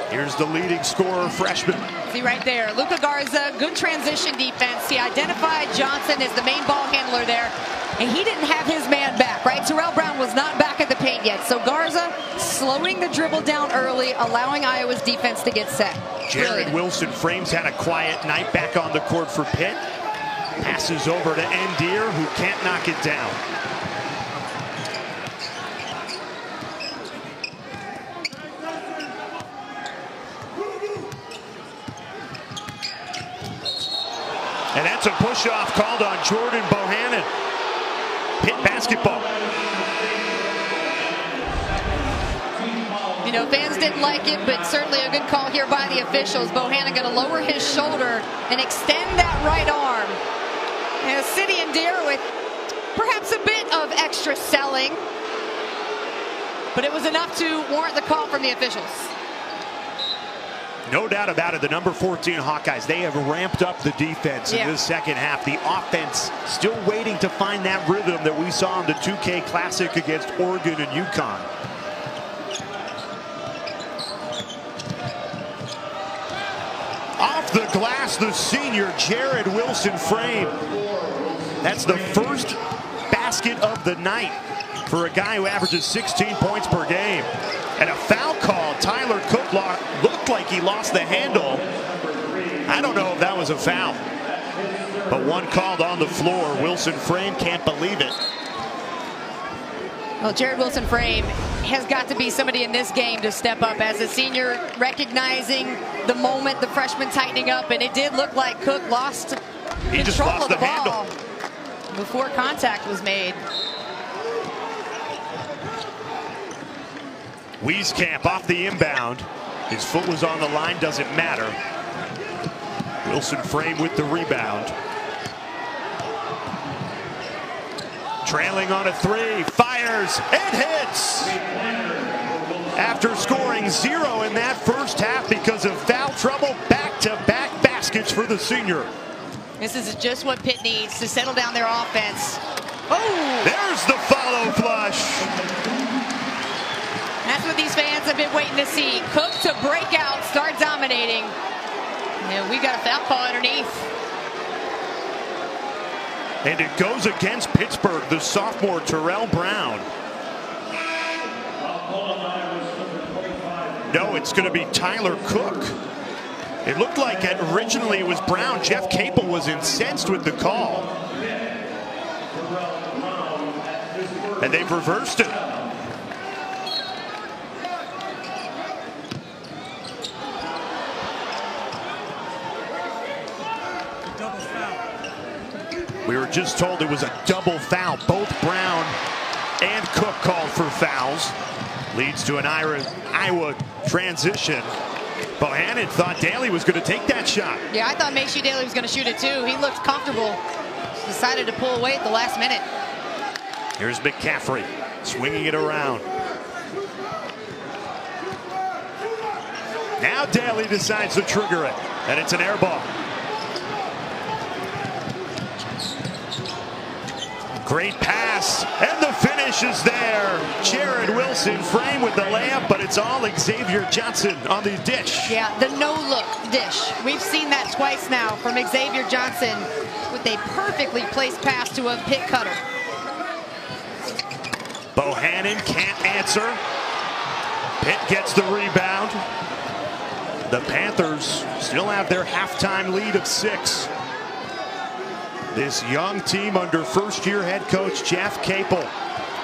Here's the leading scorer, freshman. See right there, Luka Garza, good transition defense. He identified Johnson as the main ball handler there, and he didn't have his man back, right? Terrell Brown was not back at the paint yet. So Garza slowing the dribble down early, allowing Iowa's defense to get set. Jared Wilson frames had a quiet night back on the court for Pitt. Passes over to Endear, who can't knock it down. And that's a push-off called on Jordan Bohannon. Pitt basketball. You know, fans didn't like it, but certainly a good call here by the officials. Bohannon going to lower his shoulder and extend that right arm. And Sidy Endear with perhaps a bit of extra selling, but it was enough to warrant the call from the officials. No doubt about it, the number 14 Hawkeyes, they have ramped up the defense in this second half. The offense still waiting to find that rhythm that we saw in the 2K Classic against Oregon and UConn. Off the glass, the senior Jared Wilson frame. That's the first basket of the night for a guy who averages 16 points per game. And a foul call. Tyler Cook looked like he lost the handle. I don't know if that was a foul. But one called on the floor. Wilson Frame can't believe it. Well, Jared Wilson Frame has got to be somebody in this game to step up as a senior, recognizing the moment, the freshman tightening up, and it did look like Cook lost control of the ball before contact was made. Wieskamp off the inbound. His foot was on the line, doesn't matter. Wilson Frame with the rebound. Trailing on a 3, fires and hits. After scoring 0 in that first half because of foul trouble, back-to-back baskets for the senior. This is just what Pitt needs to settle down their offense. Oh! There's the follow flush. That's what these fans have been waiting to see. Cook to break out, start dominating. And we got a foul call underneath. And it goes against Pittsburgh, the sophomore Terrell Brown. No, it's going to be Tyler Cook. It looked like originally it was Brown. Jeff Capel was incensed with the call. And they've reversed it. We were just told it was a double foul. Both Brown and Cook called for fouls. Leads to an Iowa transition. Bohannon thought Daly was going to take that shot. Yeah, I thought Macy Daly was going to shoot it too. He looked comfortable. Decided to pull away at the last minute. Here's McCaffrey swinging it around. Now Daly decides to trigger it, and it's an air ball. Great pass, and the finish is there. Jared Wilson frame with the layup, but it's all Xavier Johnson on the dish. Yeah, the no-look dish. We've seen that twice now from Xavier Johnson with a perfectly placed pass to a Pitt cutter. Bohannon can't answer. Pitt gets the rebound. The Panthers still have their halftime lead of 6. This young team under first-year head coach Jeff Capel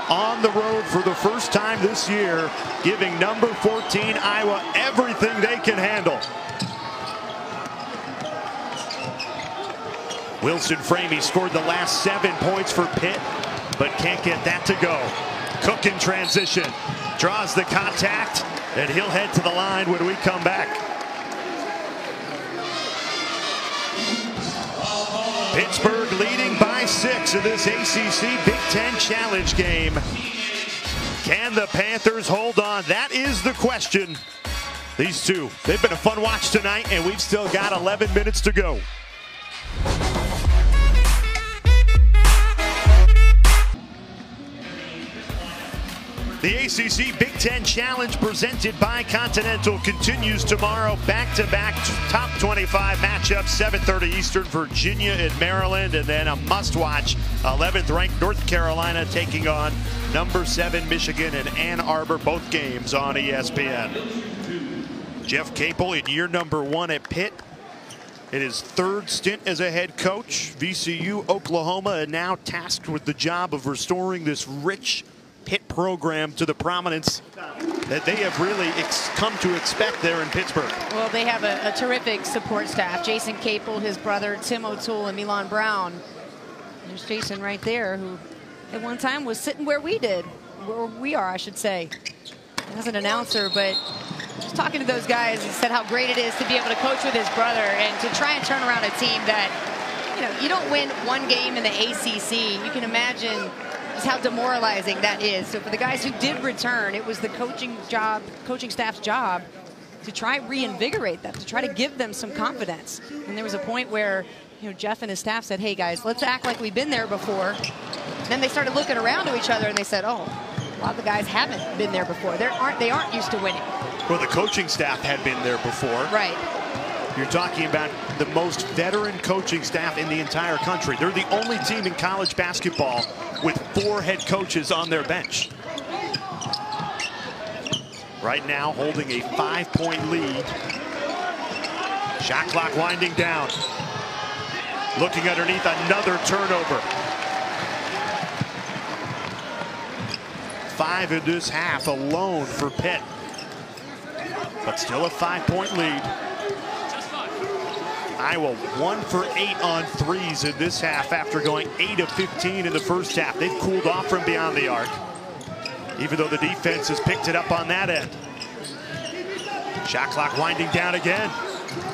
on the road for the first time this year, giving number 14 Iowa everything they can handle. Wilson Framey scored the last 7 points for Pitt, but can't get that to go. Cook in transition, draws the contact, and he'll head to the line when we come back. Pittsburgh leading by 6 in this ACC Big Ten Challenge game. Can the Panthers hold on? That is the question. These two, they've been a fun watch tonight, and we've still got 11 minutes to go. The ACC Big Ten Challenge presented by Continental continues tomorrow. Back-to-back top 25 matchups, 7:30 Eastern, Virginia and Maryland, and then a must-watch 11th ranked North Carolina taking on number 7 Michigan and Ann Arbor, both games on ESPN. Jeff Capel in year number 1 at Pitt. In his 3rd stint as a head coach, VCU, Oklahoma, and now tasked with the job of restoring this rich Pitt program to the prominence that they have really come to expect there in Pittsburgh. Well, they have a terrific support staff. Jason Capel, his brother Tim O'Toole, and Milan Brown. There's Jason right there, who at one time was sitting where we are, I should say, as an announcer. But just talking to those guys, he said how great it is to be able to coach with his brother and to try and turn around a team that, you don't win one game in the ACC. You can imagine just how demoralizing that is. So for the guys who did return, it was the coaching staff's job to try reinvigorate them, to try to give them some confidence. And there was a point where, Jeff and his staff said, hey guys, let's act like we've been there before. And then they started looking around to each other and they said, oh, a lot of the guys haven't been there before. They aren't used to winning. Well, the coaching staff had been there before. Right. You're talking about the most veteran coaching staff in the entire country. They're the only team in college basketball with 4 head coaches on their bench. Right now holding a 5-point lead. Shot clock winding down. Looking underneath, another turnover. 5 in this half alone for Pitt. But still a 5-point lead. Iowa 1 for 8 on threes in this half after going 8 of 15 in the first half. They've cooled off from beyond the arc, even though the defense has picked it up on that end. Shot clock winding down again.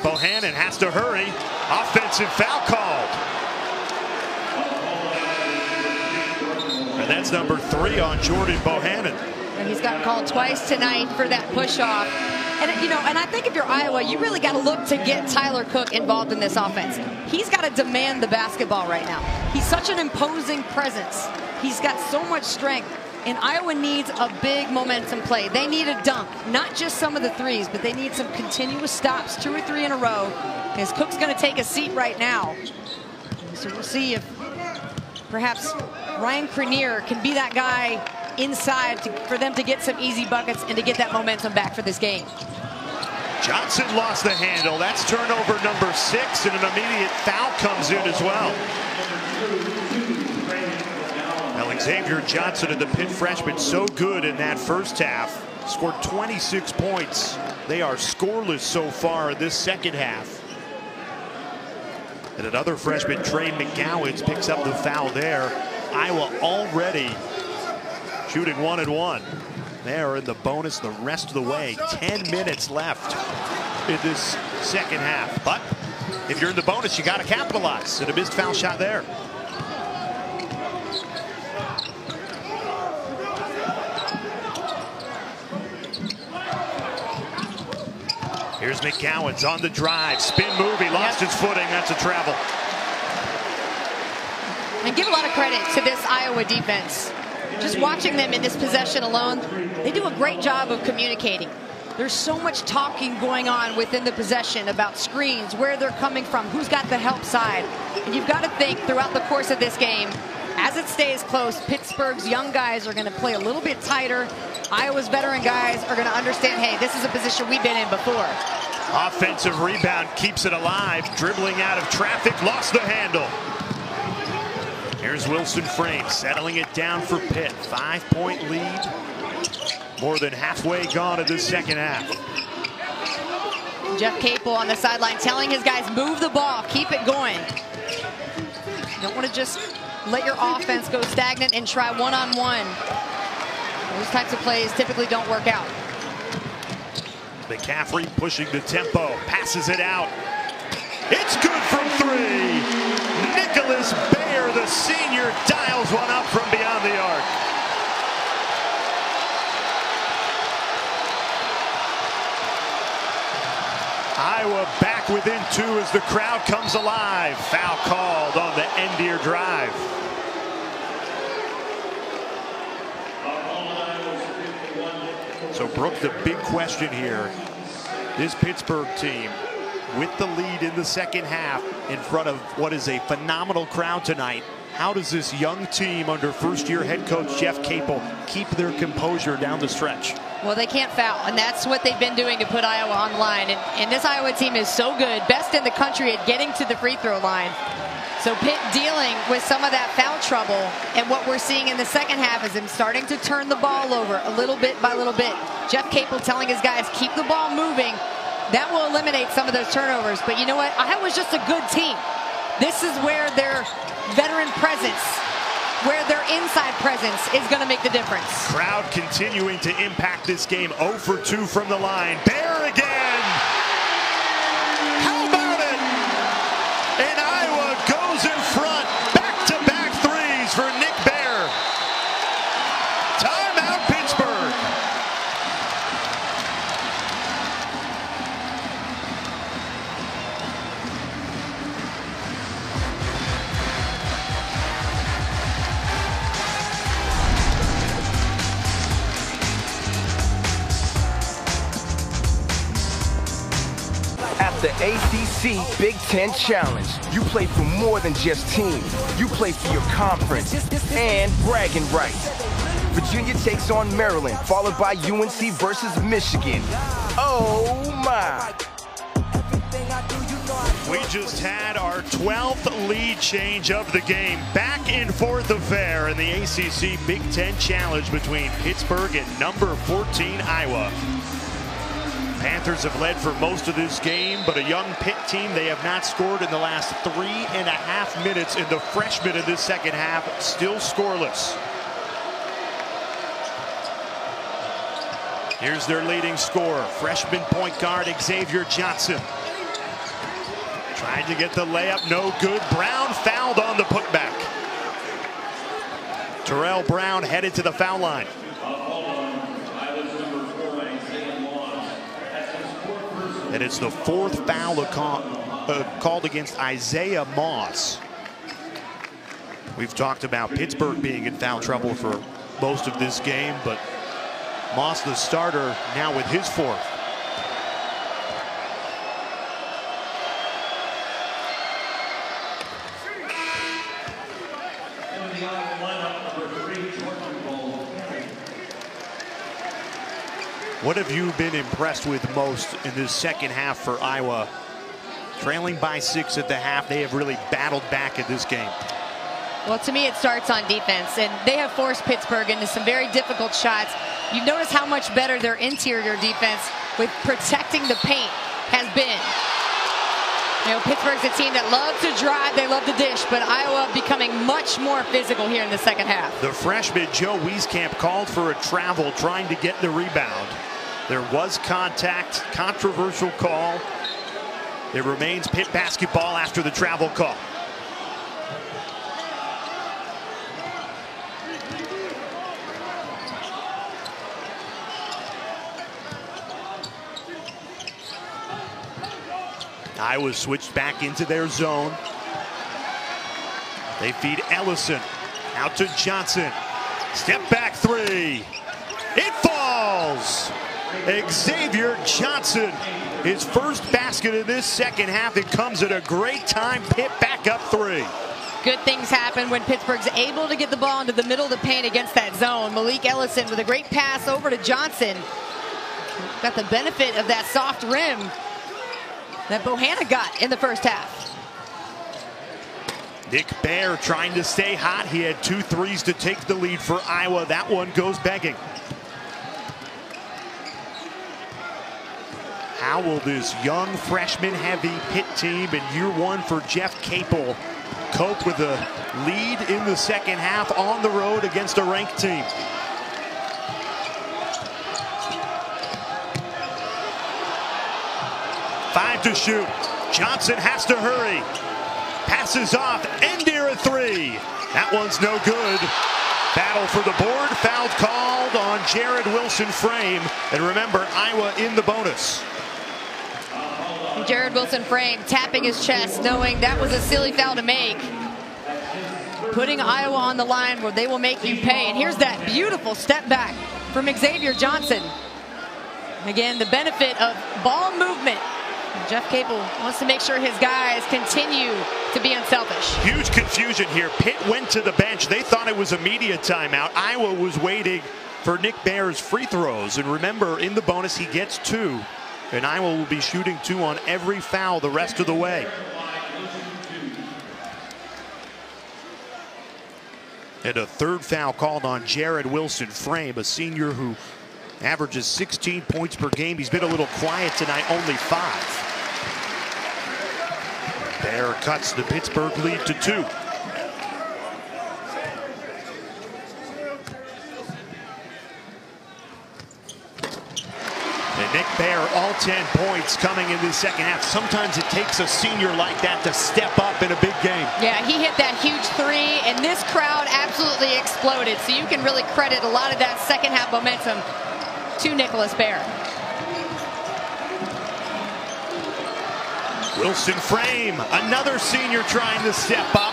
Bohannon has to hurry. Offensive foul called. And that's number 3 on Jordan Bohannon. And he's gotten called twice tonight for that push-off. And, and I think if you're Iowa, you really got to look to get Tyler Cook involved in this offense. He's got to demand the basketball right now. He's such an imposing presence. He's got so much strength. And Iowa needs a big momentum play. They need a dunk, not just some of the threes, but they need some continuous stops, 2 or 3 in a row. Because Cook's going to take a seat right now. So we'll see if perhaps Ryan Crenier can be that guy inside for them to get some easy buckets and to get that momentum back for this game. Johnson lost the handle. That's turnover number 6, and an immediate foul comes in as well. Now, Xavier Johnson and the Pitt freshman, so good in that first half. Scored 26 points. They are scoreless so far in this second half. And another freshman, Trey McGowan, picks up the foul there. Iowa already shooting 1-1. They are in the bonus the rest of the way. 10 minutes left in this second half. But if you're in the bonus, you got to capitalize. And a missed foul shot there. Here's McGowan's on the drive. Spin move. He lost his footing. That's a travel. And give a lot of credit to this Iowa defense. Just watching them in this possession alone, they do a great job of communicating. There's so much talking going on within the possession about screens, where they're coming from, who's got the help side. And you've got to think throughout the course of this game, as it stays close, Pittsburgh's young guys are going to play a little bit tighter. Iowa's veteran guys are going to understand, hey, this is a position we've been in before. Offensive rebound keeps it alive. Dribbling out of traffic, lost the handle. Here's Wilson Frame settling it down for Pitt. 5-point lead. More than halfway gone in the second half. Jeff Capel on the sideline telling his guys, move the ball, keep it going. You don't want to just let your offense go stagnant and try one-on-one. Those types of plays typically don't work out. McCaffrey pushing the tempo, passes it out. It's good from three. Nicholas Bayer, the senior, dials one up from beyond the arc. Iowa back within 2 as the crowd comes alive. Foul called on the end of your drive. So, Brooke, the big question here, this Pittsburgh team with the lead in the second half in front of what is a phenomenal crowd tonight. How does this young team under first-year head coach Jeff Capel keep their composure down the stretch? Well, they can't foul, and that's what they've been doing to put Iowa on the line. And this Iowa team is so good, best in the country at getting to the free throw line. So Pitt dealing with some of that foul trouble, and what we're seeing in the second half is them starting to turn the ball over a little bit by little bit. Jeff Capel telling his guys, keep the ball moving. That will eliminate some of those turnovers. But you know what? Iowa's just a good team. This is where their veteran presence, where their inside presence is going to make the difference. Crowd continuing to impact this game. 0 for 2 from the line. Bayer again. How about it? And Iowa goes in front. Back-to-back threes for Nick Bayer. Timeout, Pittsburgh. The ACC Big Ten Challenge. You play for more than just teams. You play for your conference and bragging rights. Virginia takes on Maryland, followed by UNC versus Michigan. Oh my! We just had our 12th lead change of the game. Back and forth affair in the ACC Big Ten Challenge between Pittsburgh and number 14 Iowa. Panthers have led for most of this game, but a young Pitt team, they have not scored in the last 3.5 minutes in the freshman in this second half, still scoreless. Here's their leading scorer, freshman point guard Xavier Johnson. Trying to get the layup, no good. Brown fouled on the putback. Terrell Brown headed to the foul line. And it's the 4th foul called against Isaiah Moss. We've talked about Pittsburgh being in foul trouble for most of this game, but Moss, the starter, now with his 4th. What have you been impressed with most in this second half for Iowa? Trailing by 6 at the half, they have really battled back in this game. Well, to me, it starts on defense, and they have forced Pittsburgh into some very difficult shots. You've noticed how much better their interior defense with protecting the paint has been. You know, Pittsburgh's a team that loves to drive, they love to dish, but Iowa becoming much more physical here in the second half. The freshman Joe Wieskamp called for a travel, trying to get the rebound. There was contact, controversial call. It remains Pitt basketball after the travel call. Iowa switched back into their zone. They feed Ellison out to Johnson. Step back three. It falls. Xavier Johnson, his first basket of this second half. It comes at a great time. Pitt back up three. Good things happen when Pittsburgh's able to get the ball into the middle of the paint against that zone. Malik Ellison with a great pass over to Johnson. Got the benefit of that soft rim that Bohanna got in the first half. Nick Baer trying to stay hot. He had 2 threes to take the lead for Iowa. That one goes begging. How will this young freshman heavy Pitt team in year one for Jeff Capel cope with a lead in the second half on the road against a ranked team? Five to shoot. Johnson has to hurry. Passes off. Endir a three. That one's no good. Battle for the board. Foul called on Jared Wilson Frame. And remember, Iowa in the bonus. Jared Wilson Frame tapping his chest, knowing that was a silly foul to make. Putting Iowa on the line where they will make you pay. And here's that beautiful step back from Xavier Johnson. Again, the benefit of ball movement. Jeff Capel wants to make sure his guys continue to be unselfish. Huge confusion here. Pitt went to the bench. They thought it was a media timeout. Iowa was waiting for Nick Baer's free throws. And remember, in the bonus, he gets 2. And Iowa will be shooting 2 on every foul the rest of the way. And a third foul called on Jared Wilson Frame, a senior who averages 16 points per game. He's been a little quiet tonight, only 5. Baer cuts the Pittsburgh lead to 2. And Nick Baer, all 10 points coming in the second half. Sometimes it takes a senior like that to step up in a big game. Yeah, he hit that huge 3, and this crowd absolutely exploded. So you can really credit a lot of that second half momentum to Nicholas Baer. Wilson Frame, another senior trying to step up.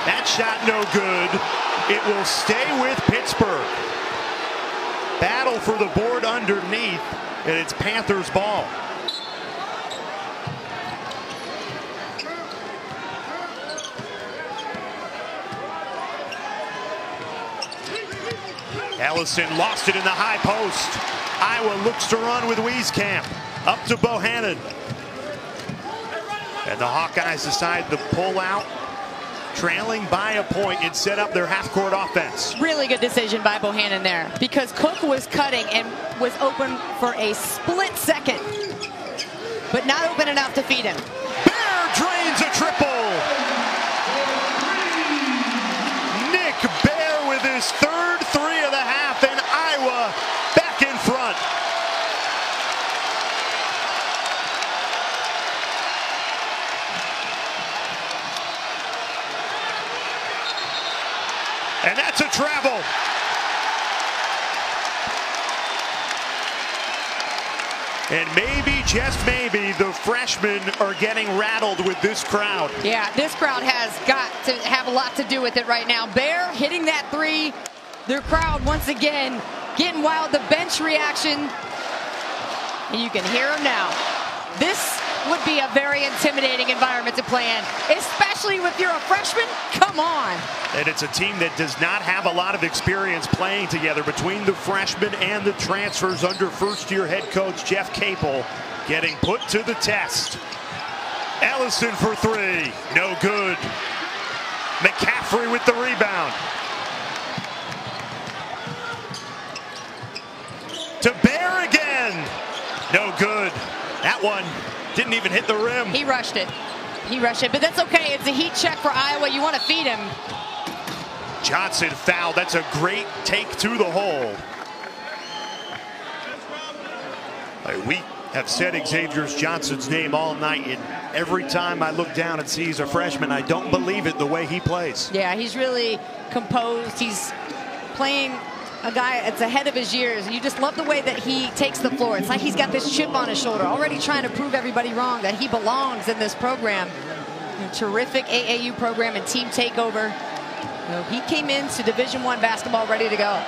That shot no good. It will stay with Pittsburgh. Battle for the board underneath, and it's Panthers ball. Ellison lost it in the high post. Iowa looks to run with Wieskamp. Up to Bohannon. And the Hawkeyes decide to pull out, trailing by a point, and set up their half-court offense. Really good decision by Bohannon there, because Cook was cutting and was open for a split second, but not open enough to feed him. Baer drains a triple. Nick Baer with his third 3 of the half, and Iowa back in front. And that's a travel. And maybe, just maybe, the freshmen are getting rattled with this crowd. Yeah, this crowd has got to have a lot to do with it right now. Baer hitting that 3. Their crowd once again getting wild. The bench reaction. And you can hear them now. This would be a very intimidating environment to play in, especially if you're a freshman. Come on. And it's a team that does not have a lot of experience playing together between the freshmen and the transfers under first-year head coach Jeff Capel getting put to the test. Ellison for 3, no good. McCaffrey with the rebound. To Baer again, no good. That one didn't even hit the rim. He rushed it. He rushed it, but that's okay. It's a heat check for Iowa. You want to feed him. Johnson fouled. That's a great take to the hole. We have said Xavier Johnson's name all night, and every time I look down and see he's a freshman, I don't believe it the way he plays. Yeah, he's really composed. He's playing a guy that's ahead of his years. You just love the way that he takes the floor. It's like he's got this chip on his shoulder, already trying to prove everybody wrong that he belongs in this program. A terrific AAU program and team takeover. You know, he came into Division I basketball ready to go.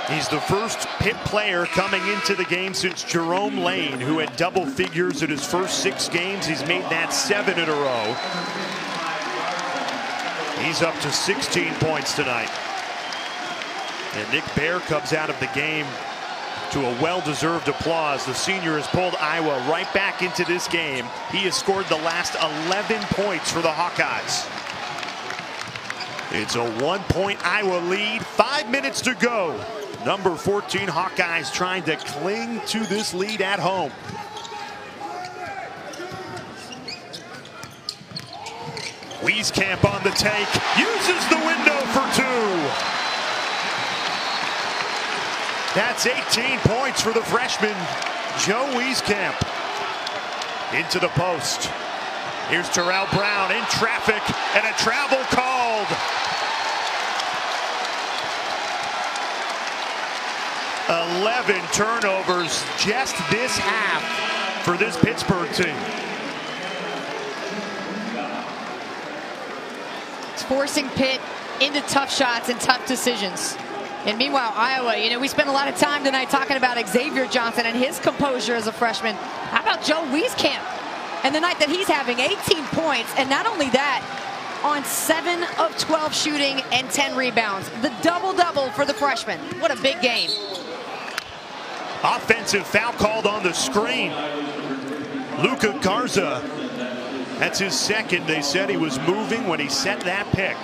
He's the first Pitt player coming into the game since Jerome Lane, who had double figures in his first 6 games. He's made that 7 in a row. He's up to 16 points tonight. And Nick Baer comes out of the game to a well-deserved applause. The senior has pulled Iowa right back into this game. He has scored the last 11 points for the Hawkeyes. It's a 1-point Iowa lead, 5 minutes to go. Number 14 Hawkeyes trying to cling to this lead at home. Wieskamp on the take, uses the window for 2. That's 18 points for the freshman, Joe Wieskamp. Into the post. Here's Terrell Brown in traffic, and a travel called. 11 turnovers just this half for this Pittsburgh team. It's forcing Pitt into tough shots and tough decisions. And meanwhile, Iowa, you know, we spent a lot of time tonight talking about Xavier Johnson and his composure as a freshman. How about Joe Wieskamp? And the night that he's having 18 points, and not only that, on 7 of 12 shooting and 10 rebounds. The double-double for the freshman. What a big game. Offensive foul called on the screen. Luka Garza, that's his second. They said he was moving when he set that pick.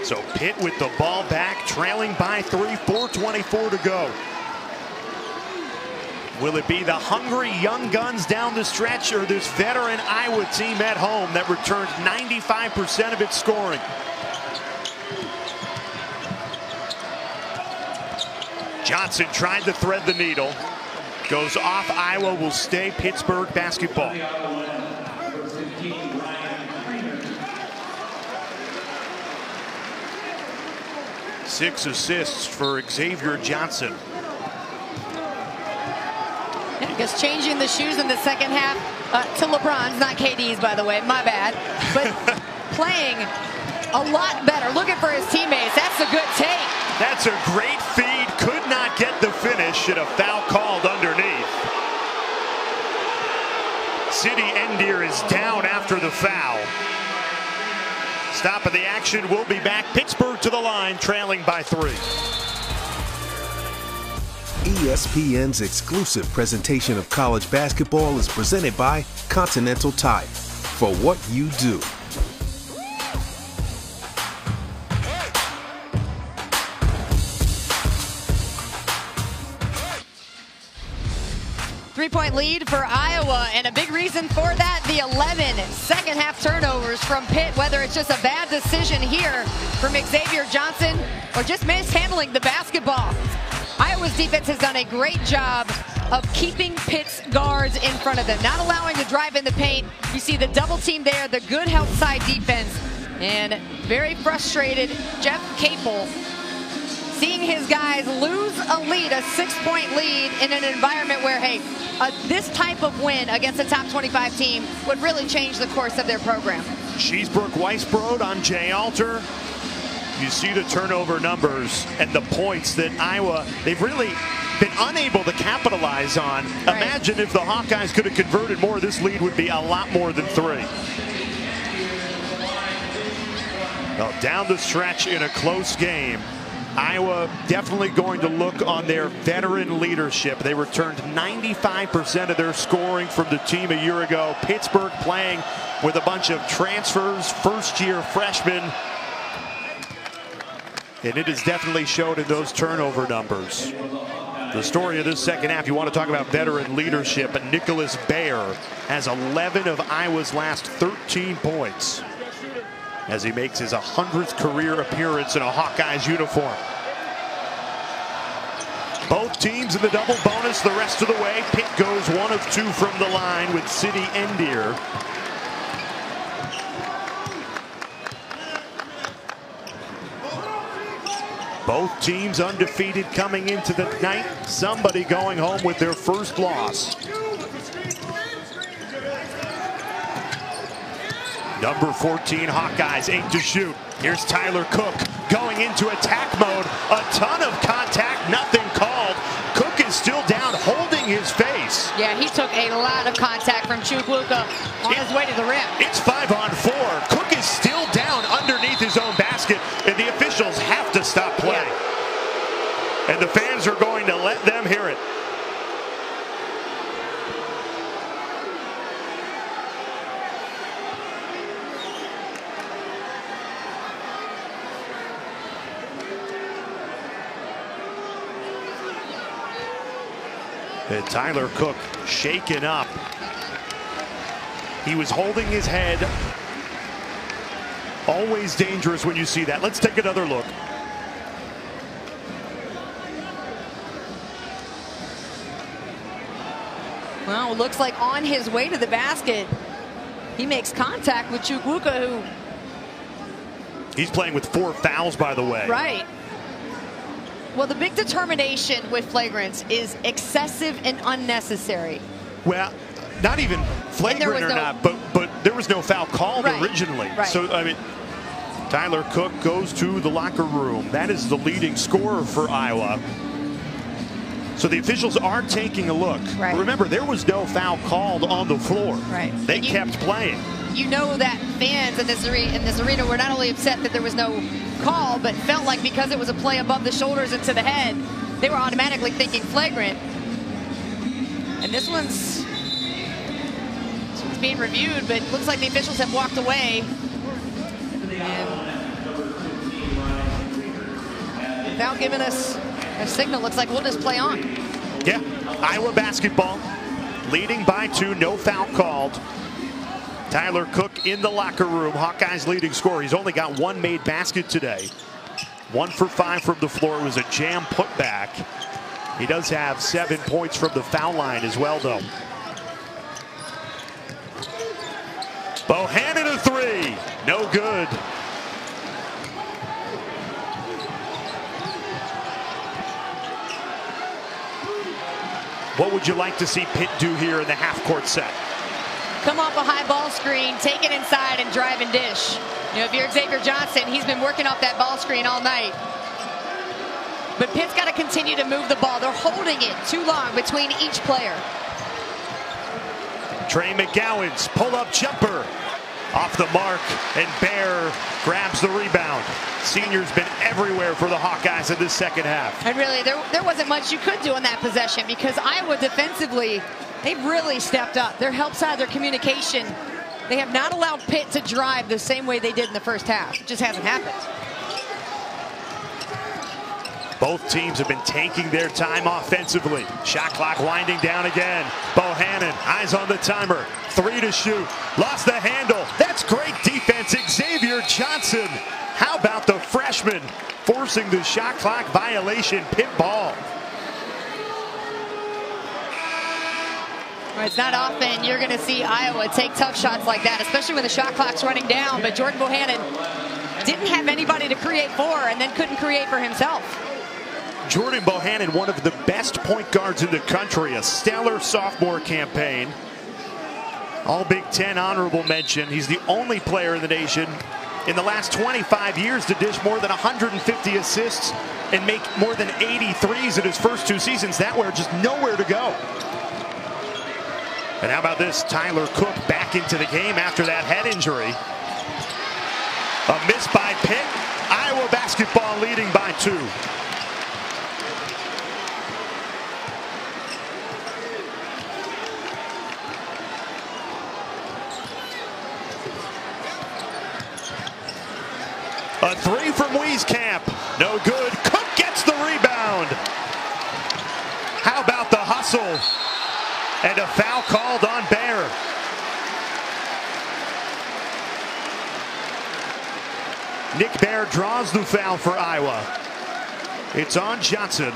So Pitt with the ball back, trailing by 3, 4:24 to go. Will it be the hungry young guns down the stretch, or this veteran Iowa team at home that returned 95% of its scoring? Johnson tried to thread the needle. Goes off. Iowa will stay Pittsburgh basketball. Six assists for Xavier Johnson. I guess changing the shoes in the second half to LeBron's, not KD's, by the way, my bad. But playing a lot better, looking for his teammates. That's a good take. That's a great feed. Could not get the finish, and a foul called underneath. City Endier is down after the foul. Stop of the action. We'll be back. Pittsburgh to the line, trailing by 3. ESPN's exclusive presentation of college basketball is presented by Continental Tire. For what you do. Three-point lead for Iowa, and a big reason for that, the 11 second-half turnovers from Pitt, whether it's just a bad decision here from Xavier Johnson or just mishandling the basketball. Iowa's defense has done a great job of keeping Pitt's guards in front of them, not allowing to drive in the paint. You see the double team there, the good help side defense, and very frustrated Jeff Capel seeing his guys lose a lead, a 6-point lead in an environment where, hey, this type of win against a top 25 team would really change the course of their program. Sheesbrook Weisbrod on Jay Alter. You see the turnover numbers and the points that Iowa, they've really been unable to capitalize on. Right. Imagine if the Hawkeyes could have converted more, this lead would be a lot more than 3. Well, down the stretch in a close game, Iowa definitely going to look on their veteran leadership. They returned 95% of their scoring from the team a year ago. Pittsburgh playing with a bunch of transfers, first-year freshmen. And it has definitely showed in those turnover numbers. The story of this second half, you want to talk about veteran leadership, but Nicholas Baer has 11 of Iowa's last 13 points as he makes his 100th career appearance in a Hawkeyes uniform. Both teams in the double bonus the rest of the way. Pitt goes 1 of 2 from the line with City Endier. Both teams undefeated coming into the night. Somebody going home with their first loss. Number 14 Hawkeyes 8 to shoot. Here's Tyler Cook going into attack mode. A ton of contact, nothing called. Cook is still down, holding his face. Yeah, he took a lot of contact from Chukwuka on his way to the rim. It's 5-on-4. Cook is still down underneath his own basket, and the officials have to stop play. Yeah. And the fans are going to let them hear it. And Tyler Cook shaken up. He was holding his head. Always dangerous when you see that. Let's take another look. Well, it looks like on his way to the basket, he makes contact with Chukwuka, who... He's playing with 4 fouls, by the way. Right. Well, the big determination with flagrants is excessive and unnecessary. Well, not even flagrant or not, but there was no foul called originally. Right. So, I mean, Tyler Cook goes to the locker room. That is the leading scorer for Iowa. So the officials are taking a look. Right. Remember, there was no foul called on the floor. Right. They kept playing. You know that fans in this arena were not only upset that there was no call, but felt like because it was a play above the shoulders and to the head, they were automatically thinking flagrant. And this one's being reviewed, but it looks like the officials have walked away. And without giving us a signal, looks like we'll just play on. Yeah, Iowa basketball leading by 2, no foul called. Tyler Cook in the locker room, Hawkeyes leading scorer. He's only got 1 made basket today. 1 for 5 from the floor. It was a jam putback. He does have 7 points from the foul line as well, though. Bohannon a 3, no good. What would you like to see Pitt do here in the half-court set? Come off a high ball screen, take it inside, and drive and dish. You know, if you're Xavier Johnson, he's been working off that ball screen all night. But Pitt's got to continue to move the ball. They're holding it too long between each player. Trey McGowan's pull-up jumper off the mark, and Baer grabs the rebound. Senior's been everywhere for the Hawkeyes in this second half. And really, there wasn't much you could do on that possession because Iowa defensively, they've really stepped up. Their help side, their communication, they have not allowed Pitt to drive the same way they did in the first half. It just hasn't happened. Both teams have been taking their time offensively. Shot clock winding down again. Bohannon, eyes on the timer. 3 to shoot. Lost the handle. That's great defense. Xavier Johnson. How about the freshman forcing the shot clock violation? Pitt ball. Well, it's not often you're going to see Iowa take tough shots like that, especially when the shot clock's running down. But Jordan Bohannon didn't have anybody to create for and then couldn't create for himself. Jordan Bohannon, one of the best point guards in the country, a stellar sophomore campaign. All Big Ten honorable mention. He's the only player in the nation in the last 25 years to dish more than 150 assists and make more than 80 threes in his first 2 seasons. That were just nowhere to go. And how about this? Tyler Cook back into the game after that head injury. A miss by Pitt. Iowa basketball leading by 2. A 3 from Wieskamp. No good. Cook gets the rebound. whistle. And a foul called on Baer. Nick Baer draws the foul for Iowa. It's on Johnson.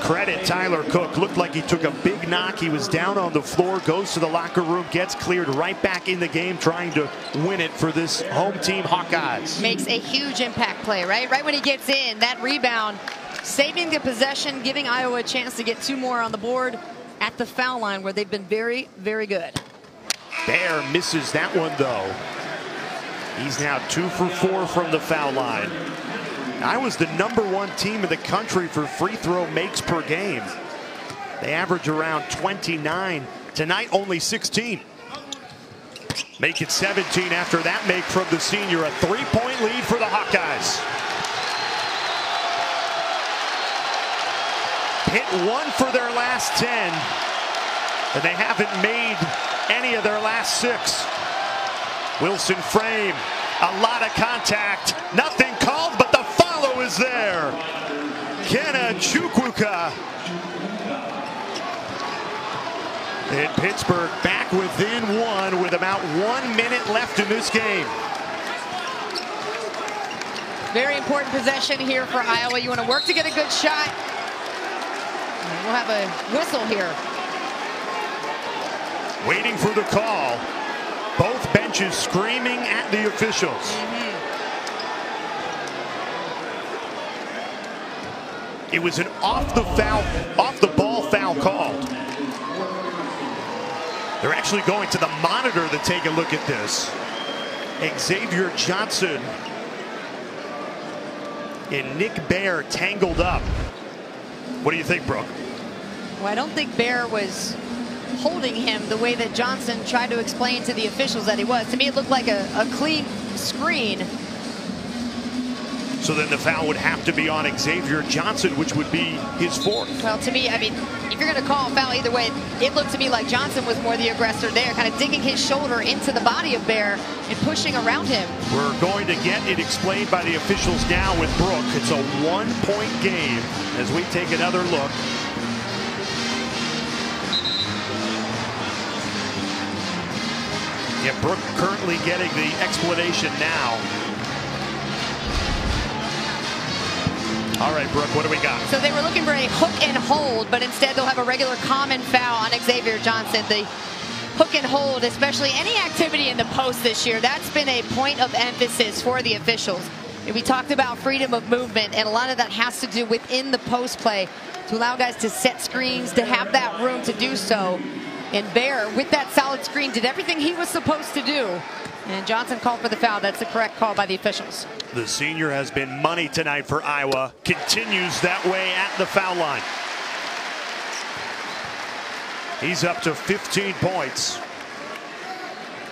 Credit Tyler Cook. Looked like he took a big knock. He was down on the floor, goes to the locker room, gets cleared, right back in the game, trying to win it for this home team Hawkeyes. Makes a huge impact play, right? Right when he gets in, that rebound, saving the possession, giving Iowa a chance to get 2 more on the board at the foul line, where they've been very, very good. Baer misses that one, though. He's now 2 for 4 from the foul line. Iowa's the #1 team in the country for free throw makes per game. They average around 29. Tonight, only 16. Make it 17 after that make from the senior. A 3-point lead for the Hawkeyes. Pitt won for their last 10, and they haven't made any of their last 6. Wilson frame, a lot of contact, nothing called, but the follow is there. Kenna Chukwuka. And Pittsburgh back within 1 with about 1 minute left in this game. Very important possession here for Iowa. You want to work to get a good shot. We'll have a whistle here. Waiting for the call. Both benches screaming at the officials. It was an off the ball foul called. They're actually going to the monitor to take a look at this. Xavier Johnson and Nick Baer tangled up. What do you think, Brooke? Well, I don't think Baer was holding him the way that Johnson tried to explain to the officials that he was. To me, it looked like a clean screen. So then the foul would have to be on Xavier Johnson, which would be his 4th. Well, to me, I mean, if you're going to call a foul either way, it looked to me like Johnson was more the aggressor there, kind of digging his shoulder into the body of Baer and pushing around him. We're going to get it explained by the officials now with Brooke. It's a 1-point game as we take another look. Yeah, Brooke currently getting the explanation now. All right, Brooke, what do we got? So they were looking for a hook and hold, but instead they'll have a regular common foul on Xavier Johnson. The hook and hold, especially any activity in the post this year, that's been a point of emphasis for the officials. And we talked about freedom of movement, and a lot of that has to do within the post play to allow guys to set screens, to have that room to do so. And Baer, with that solid screen, did everything he was supposed to do. And Johnson called for the foul. That's the correct call by the officials. The senior has been money tonight for Iowa. Continues that way at the foul line. He's up to 15 points.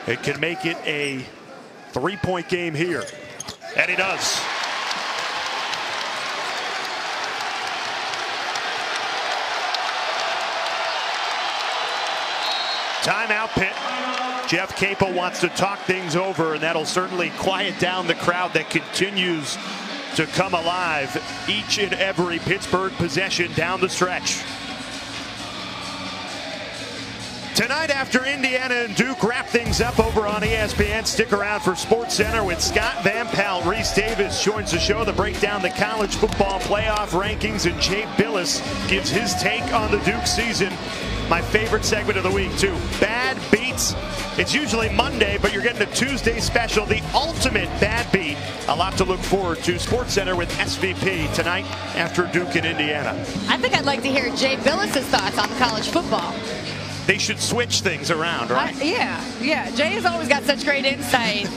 It can make it a 3-point game here. And he does. Timeout, Pitt. Jeff Capel wants to talk things over, and that'll certainly quiet down the crowd that continues to come alive each and every Pittsburgh possession down the stretch. Tonight, after Indiana and Duke wrap things up over on ESPN, stick around for SportsCenter with Scott Van Pelt. Reese Davis joins the show to break down the college football playoff rankings, and Jay Billis gives his take on the Duke season. My favorite segment of the week, too. Bad Beats. It's usually Monday, but you're getting a Tuesday special, the ultimate bad beat. A lot to look forward to. SportsCenter with SVP tonight after Duke and Indiana. I think I'd like to hear Jay Billis's thoughts on college football. They should switch things around, right? Yeah. Jay has always got such great insight.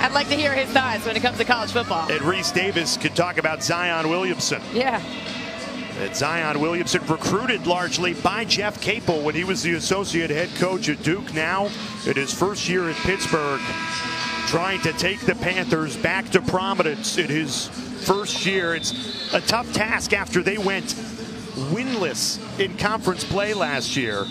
I'd like to hear his thoughts when it comes to college football. And Reese Davis could talk about Zion Williamson. Yeah. That Zion Williamson, recruited largely by Jeff Capel when he was the associate head coach at Duke. Now, in his first year at Pittsburgh, trying to take the Panthers back to prominence in his first year. It's a tough task after they went winless in conference play last year.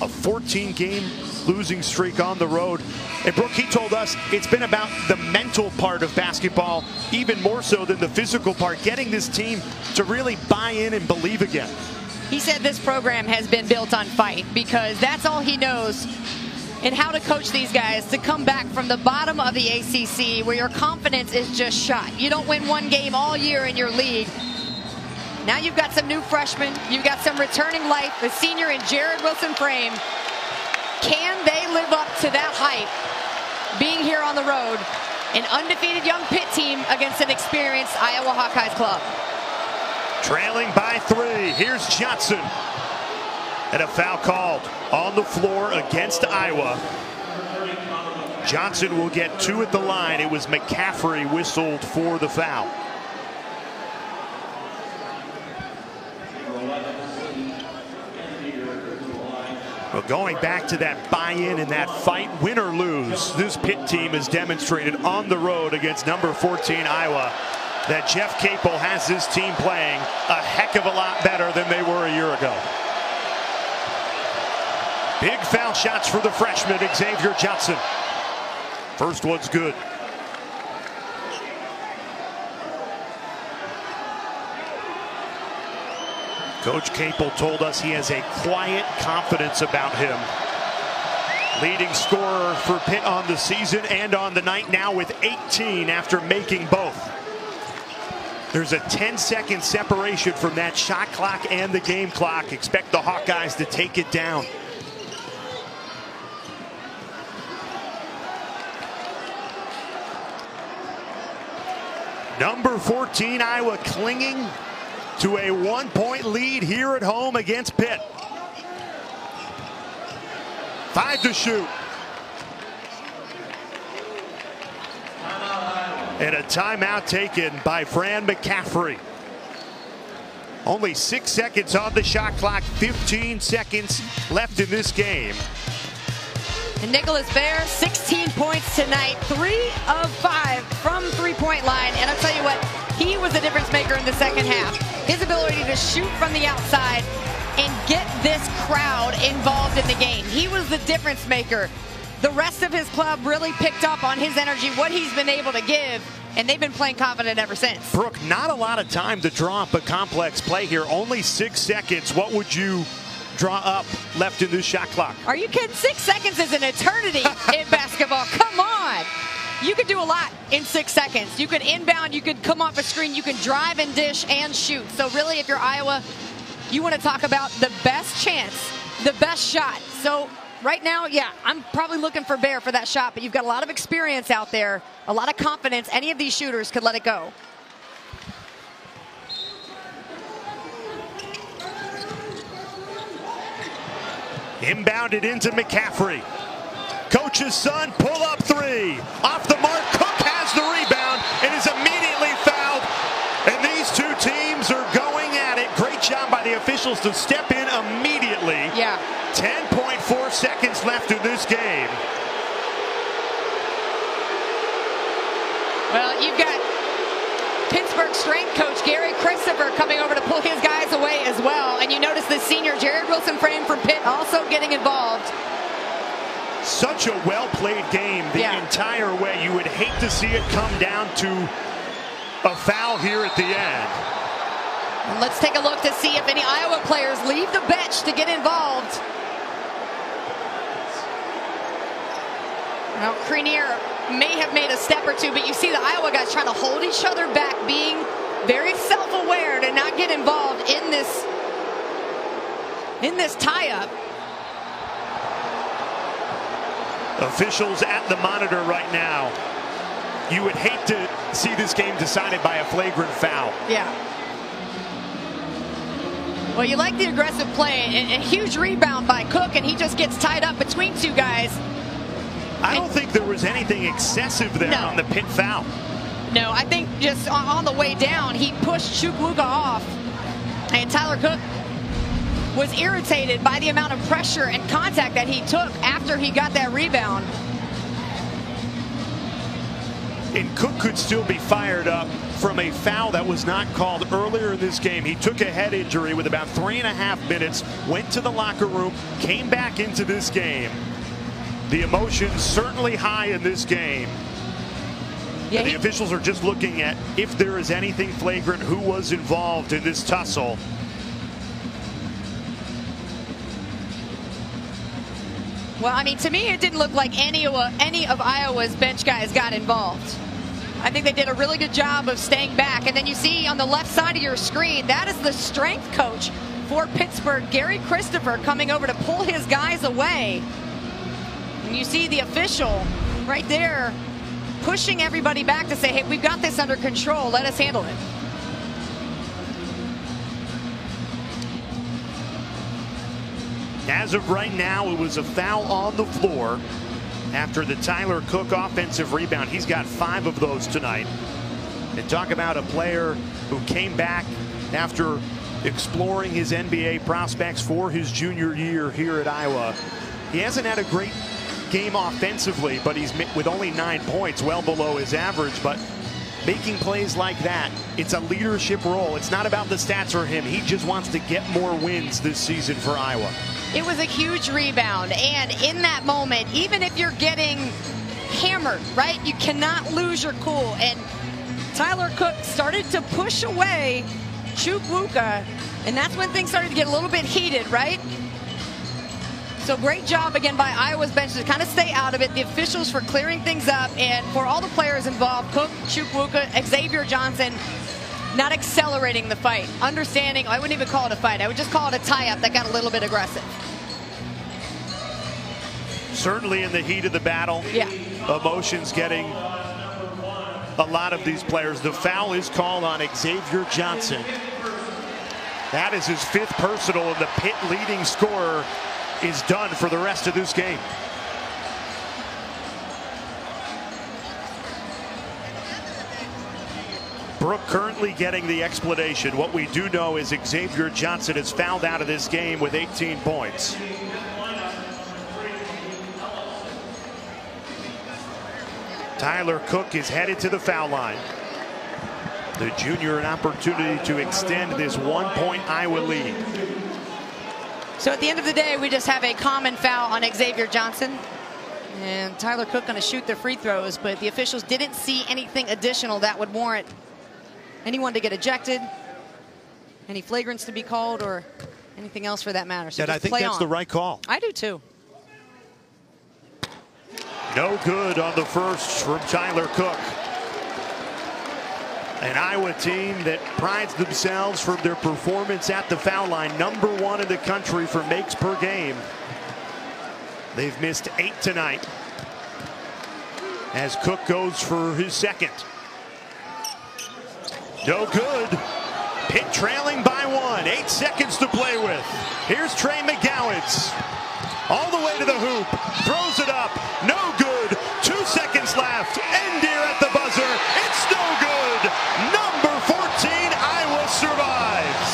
a 14-game losing streak on the road. And Brooke, he told us it's been about the mental part of basketball, even more so than the physical part, getting this team to really buy in and believe again. He said this program has been built on fight because that's all he knows and how to coach these guys to come back from the bottom of the ACC where your confidence is just shot. You don't win one game all year in your league. Now you've got some new freshmen. You've got some returning life. The senior in Jared Wilson-Frame. Can they live up to that hype being here on the road? An undefeated young Pitt team against an experienced Iowa Hawkeyes club. Trailing by 3. Here's Johnson. And a foul called on the floor against Iowa. Johnson will get 2 at the line. It was McCaffrey whistled for the foul. Well, going back to that buy-in and that fight, win or lose, this Pitt team has demonstrated on the road against number 14 Iowa that Jeff Capel has this team playing a heck of a lot better than they were a year ago. Big foul shots for the freshman, Xavier Johnson. First one's good. Coach Capel told us he has a quiet confidence about him. Leading scorer for Pitt on the season and on the night, now with 18 after making both. There's a 10-second separation from that shot clock and the game clock. Expect the Hawkeyes to take it down. Number 14 Iowa clinging to a 1-point lead here at home against Pitt. 5 to shoot. And a timeout taken by Fran McCaffrey. Only 6 seconds on the shot clock, 15 seconds left in this game. And Nicholas Baer, 16 points tonight, 3 of 5 from three-point line. And I'll tell you what, he was the difference maker in the second half. His ability to shoot from the outside and get this crowd involved in the game. He was the difference maker. The rest of his club really picked up on his energy, what he's been able to give, and they've been playing confident ever since. Brooke, not a lot of time to draw up a complex play here. Only 6 seconds. What would you draw up left in this shot clock? Are you kidding? 6 seconds is an eternity in basketball. Come on. You could do a lot in 6 seconds. You could inbound, you could come off a screen, you can drive and dish and shoot. So really, if you're Iowa, you want to talk about the best chance, the best shot. So right now, yeah, I'm probably looking for Baer for that shot, but you've got a lot of experience out there, a lot of confidence. Any of these shooters could let it go. Inbounded into McCaffrey. Coach's son, pull up 3. Off the mark, Cook has the rebound and is immediately fouled. And these two teams are going at it. Great job by the officials to step in immediately. Yeah. 10.4 seconds left in this game. Well, you've got Pittsburgh strength coach Gary Christopher coming over to pull his guys away as well. And you notice the senior Jared Wilson-Frame from Pitt also getting involved. Such a well-played game the entire way. You would hate to see it come down to a foul here at the end. Let's take a look to see if any Iowa players leave the bench to get involved. Well, Crenier may have made a step or two, but you see the Iowa guys trying to hold each other back, being very self-aware to not get involved in this tie-up. Officials at the monitor right now. You would hate to see this game decided by a flagrant foul. Yeah. Well, you like the aggressive play. A huge rebound by Cook, and he just gets tied up between two guys. I don't think there was anything excessive there on the Pitt foul. No, I think just on the way down, he pushed Chukwuka off, and Tyler Cook was irritated by the amount of pressure and contact that he took after he got that rebound. And Cook could still be fired up from a foul that was not called earlier in this game. He took a head injury with about 3.5 minutes, went to the locker room, came back into this game. The emotions certainly high in this game. Yeah, the officials are just looking at if there is anything flagrant, who was involved in this tussle. Well, I mean, to me, it didn't look like any of Iowa's bench guys got involved. I think they did a really good job of staying back. And then you see on the left side of your screen, that is the strength coach for Pittsburgh, Gary Christopher, coming over to pull his guys away. And you see the official right there pushing everybody back to say, hey, we've got this under control. Let us handle it. As of right now, it was a foul on the floor after the Tyler Cook offensive rebound. He's got 5 of those tonight. And talk about a player who came back after exploring his NBA prospects for his junior year here at Iowa. He hasn't had a great game offensively, but he's with only 9 points, well below his average. But making plays like that, it's a leadership role. It's not about the stats for him. He just wants to get more wins this season for Iowa. It was a huge rebound, and in that moment, even if you're getting hammered, right, you cannot lose your cool. And Tyler Cook started to push away Chukwuka, and that's when things started to get a little bit heated, right? So great job again by Iowa's bench to kind of stay out of it. The officials for clearing things up, and for all the players involved, Cook, Chukwuka, Xavier Johnson, not accelerating the fight. Understanding, I wouldn't even call it a fight. I would just call it a tie-up that got a little bit aggressive. Certainly in the heat of the battle, yeah, emotions getting a lot of these players. The foul is called on Xavier Johnson. That is his 5th personal, and the Pitt leading scorer is done for the rest of this game. Brooke currently getting the explanation. What we do know is Xavier Johnson is fouled out of this game with 18 points. Tyler Cook is headed to the foul line. The junior an opportunity to extend this 1-point Iowa lead. So at the end of the day, we just have a common foul on Xavier Johnson. And Tyler Cook going to shoot the free throws, but the officials didn't see anything additional that would warrant anyone to get ejected, any flagrants to be called, or anything else for that matter. So and I think that's the right call. I do too. No good on the first from Tyler Cook. An Iowa team that prides themselves for their performance at the foul line. #1 in the country for makes per game. They've missed 8 tonight as Cook goes for his 2nd. No good. Pitt trailing by 1. 8 seconds to play with. Here's Trey McGowitz. All the way to the hoop. Throws it up. No good. 2 seconds left. Endear at the buzzer. It's no good. Number 14, Iowa survives.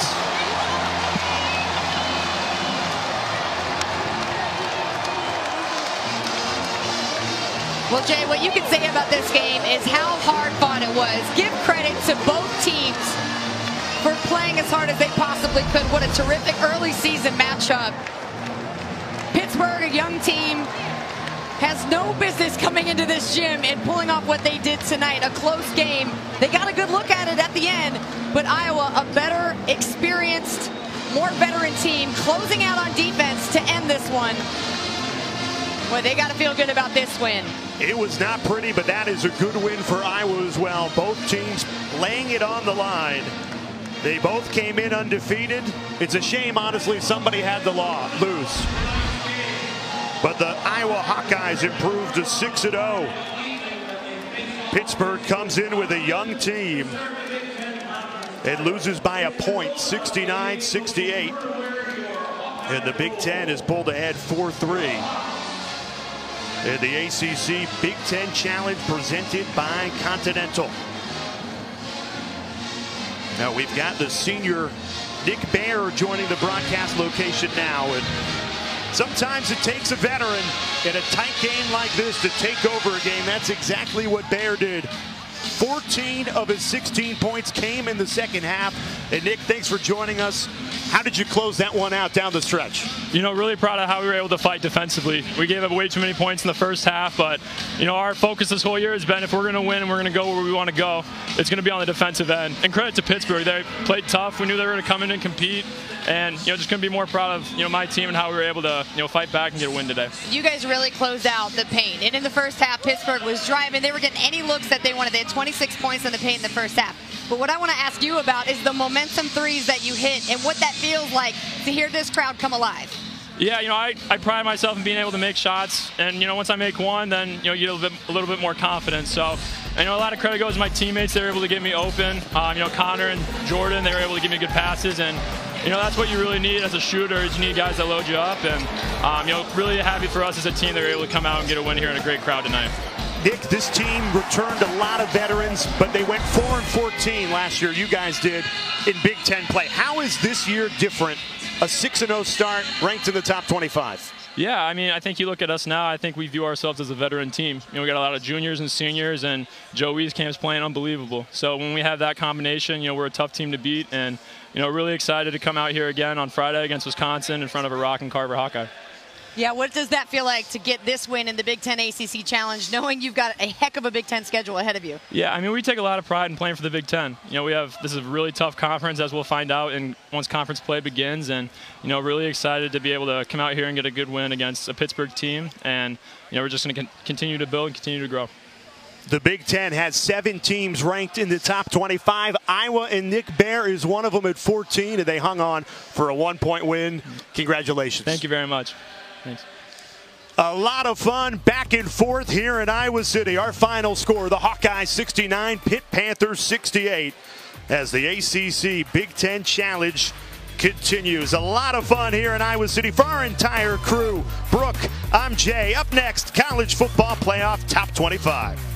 Well, Jay, what you can say about this game is how hard fought it was. Give credit to both teams for playing as hard as they possibly could. What a terrific early season matchup. Pittsburgh, a young team, has no business coming into this gym and pulling off what they did tonight. A close game. They got a good look at it at the end, but Iowa, a better, experienced, more veteran team, closing out on defense to end this one. Boy, they got to feel good about this win. It was not pretty, but that is a good win for Iowa as well. Both teams laying it on the line. They both came in undefeated. It's a shame, honestly, somebody had to lose. But the Iowa Hawkeyes improved to 6-0. Pittsburgh comes in with a young team and loses by a point, 69-68. And the Big Ten is pulled ahead 4-3. In the ACC Big Ten Challenge presented by Continental. Now we've got the senior Nick Baer joining the broadcast location now. And Sometimes it takes a veteran in a tight game like this to take over a game. That's exactly what Bear did. 14 of his 16 points came in the second half. And Nick, thanks for joining us. How did you close that one out down the stretch? You know, really proud of how we were able to fight defensively. We gave up way too many points in the first half, but, you know, our focus this whole year has been if we're going to win and we're going to go where we want to go, it's going to be on the defensive end. And credit to Pittsburgh. They played tough. We knew they were going to come in and compete. And, you know, just couldn't be more proud of, you know, my team and how we were able to, you know, fight back and get a win today. You guys really closed out the paint. And in the first half, Pittsburgh was driving. They were getting any looks that they wanted. They had 26 points in the paint in the first half. But what I want to ask you about is the momentum threes that you hit and what that feels like to hear this crowd come alive. Yeah, you know, I pride myself in being able to make shots. And, you know, once I make one, then, you know, you get a little bit more confidence. So, you know, a lot of credit goes to my teammates. They were able to get me open. You know, Connor and Jordan, they were able to give me good passes. And, you know, that's what you really need as a shooter is you need guys that load you up. And, you know, really happy for us as a team that were able to come out and get a win here in a great crowd tonight. Nick, this team returned a lot of veterans, but they went 4-14 last year. You guys did in Big Ten play. How is this year different? A 6-0 start, ranked in the top 25. Yeah, I mean, I think you look at us now, I think we view ourselves as a veteran team. You know, we got a lot of juniors and seniors, and Joe Wieskamp's playing unbelievable. So when we have that combination, you know, we're a tough team to beat, and, you know, really excited to come out here again on Friday against Wisconsin in front of a Rockin' Carver Hawkeye. Yeah, what does that feel like to get this win in the Big Ten ACC Challenge, knowing you've got a heck of a Big Ten schedule ahead of you? Yeah, I mean, we take a lot of pride in playing for the Big Ten. You know, this is a really tough conference, as we'll find out once conference play begins. And, you know, really excited to be able to come out here and get a good win against a Pittsburgh team. And, you know, we're just going to continue to build and continue to grow. The Big Ten has 7 teams ranked in the top 25. Iowa and Nick Bear is one of them at 14, and they hung on for a 1-point win. Congratulations. Thank you very much. Thanks. A lot of fun back and forth here in Iowa City. Our final score, the Hawkeyes 69, Pitt Panthers 68, as the ACC Big Ten Challenge continues. A lot of fun here in Iowa City for our entire crew. Brooke, I'm Jay. Up next, college football playoff top 25.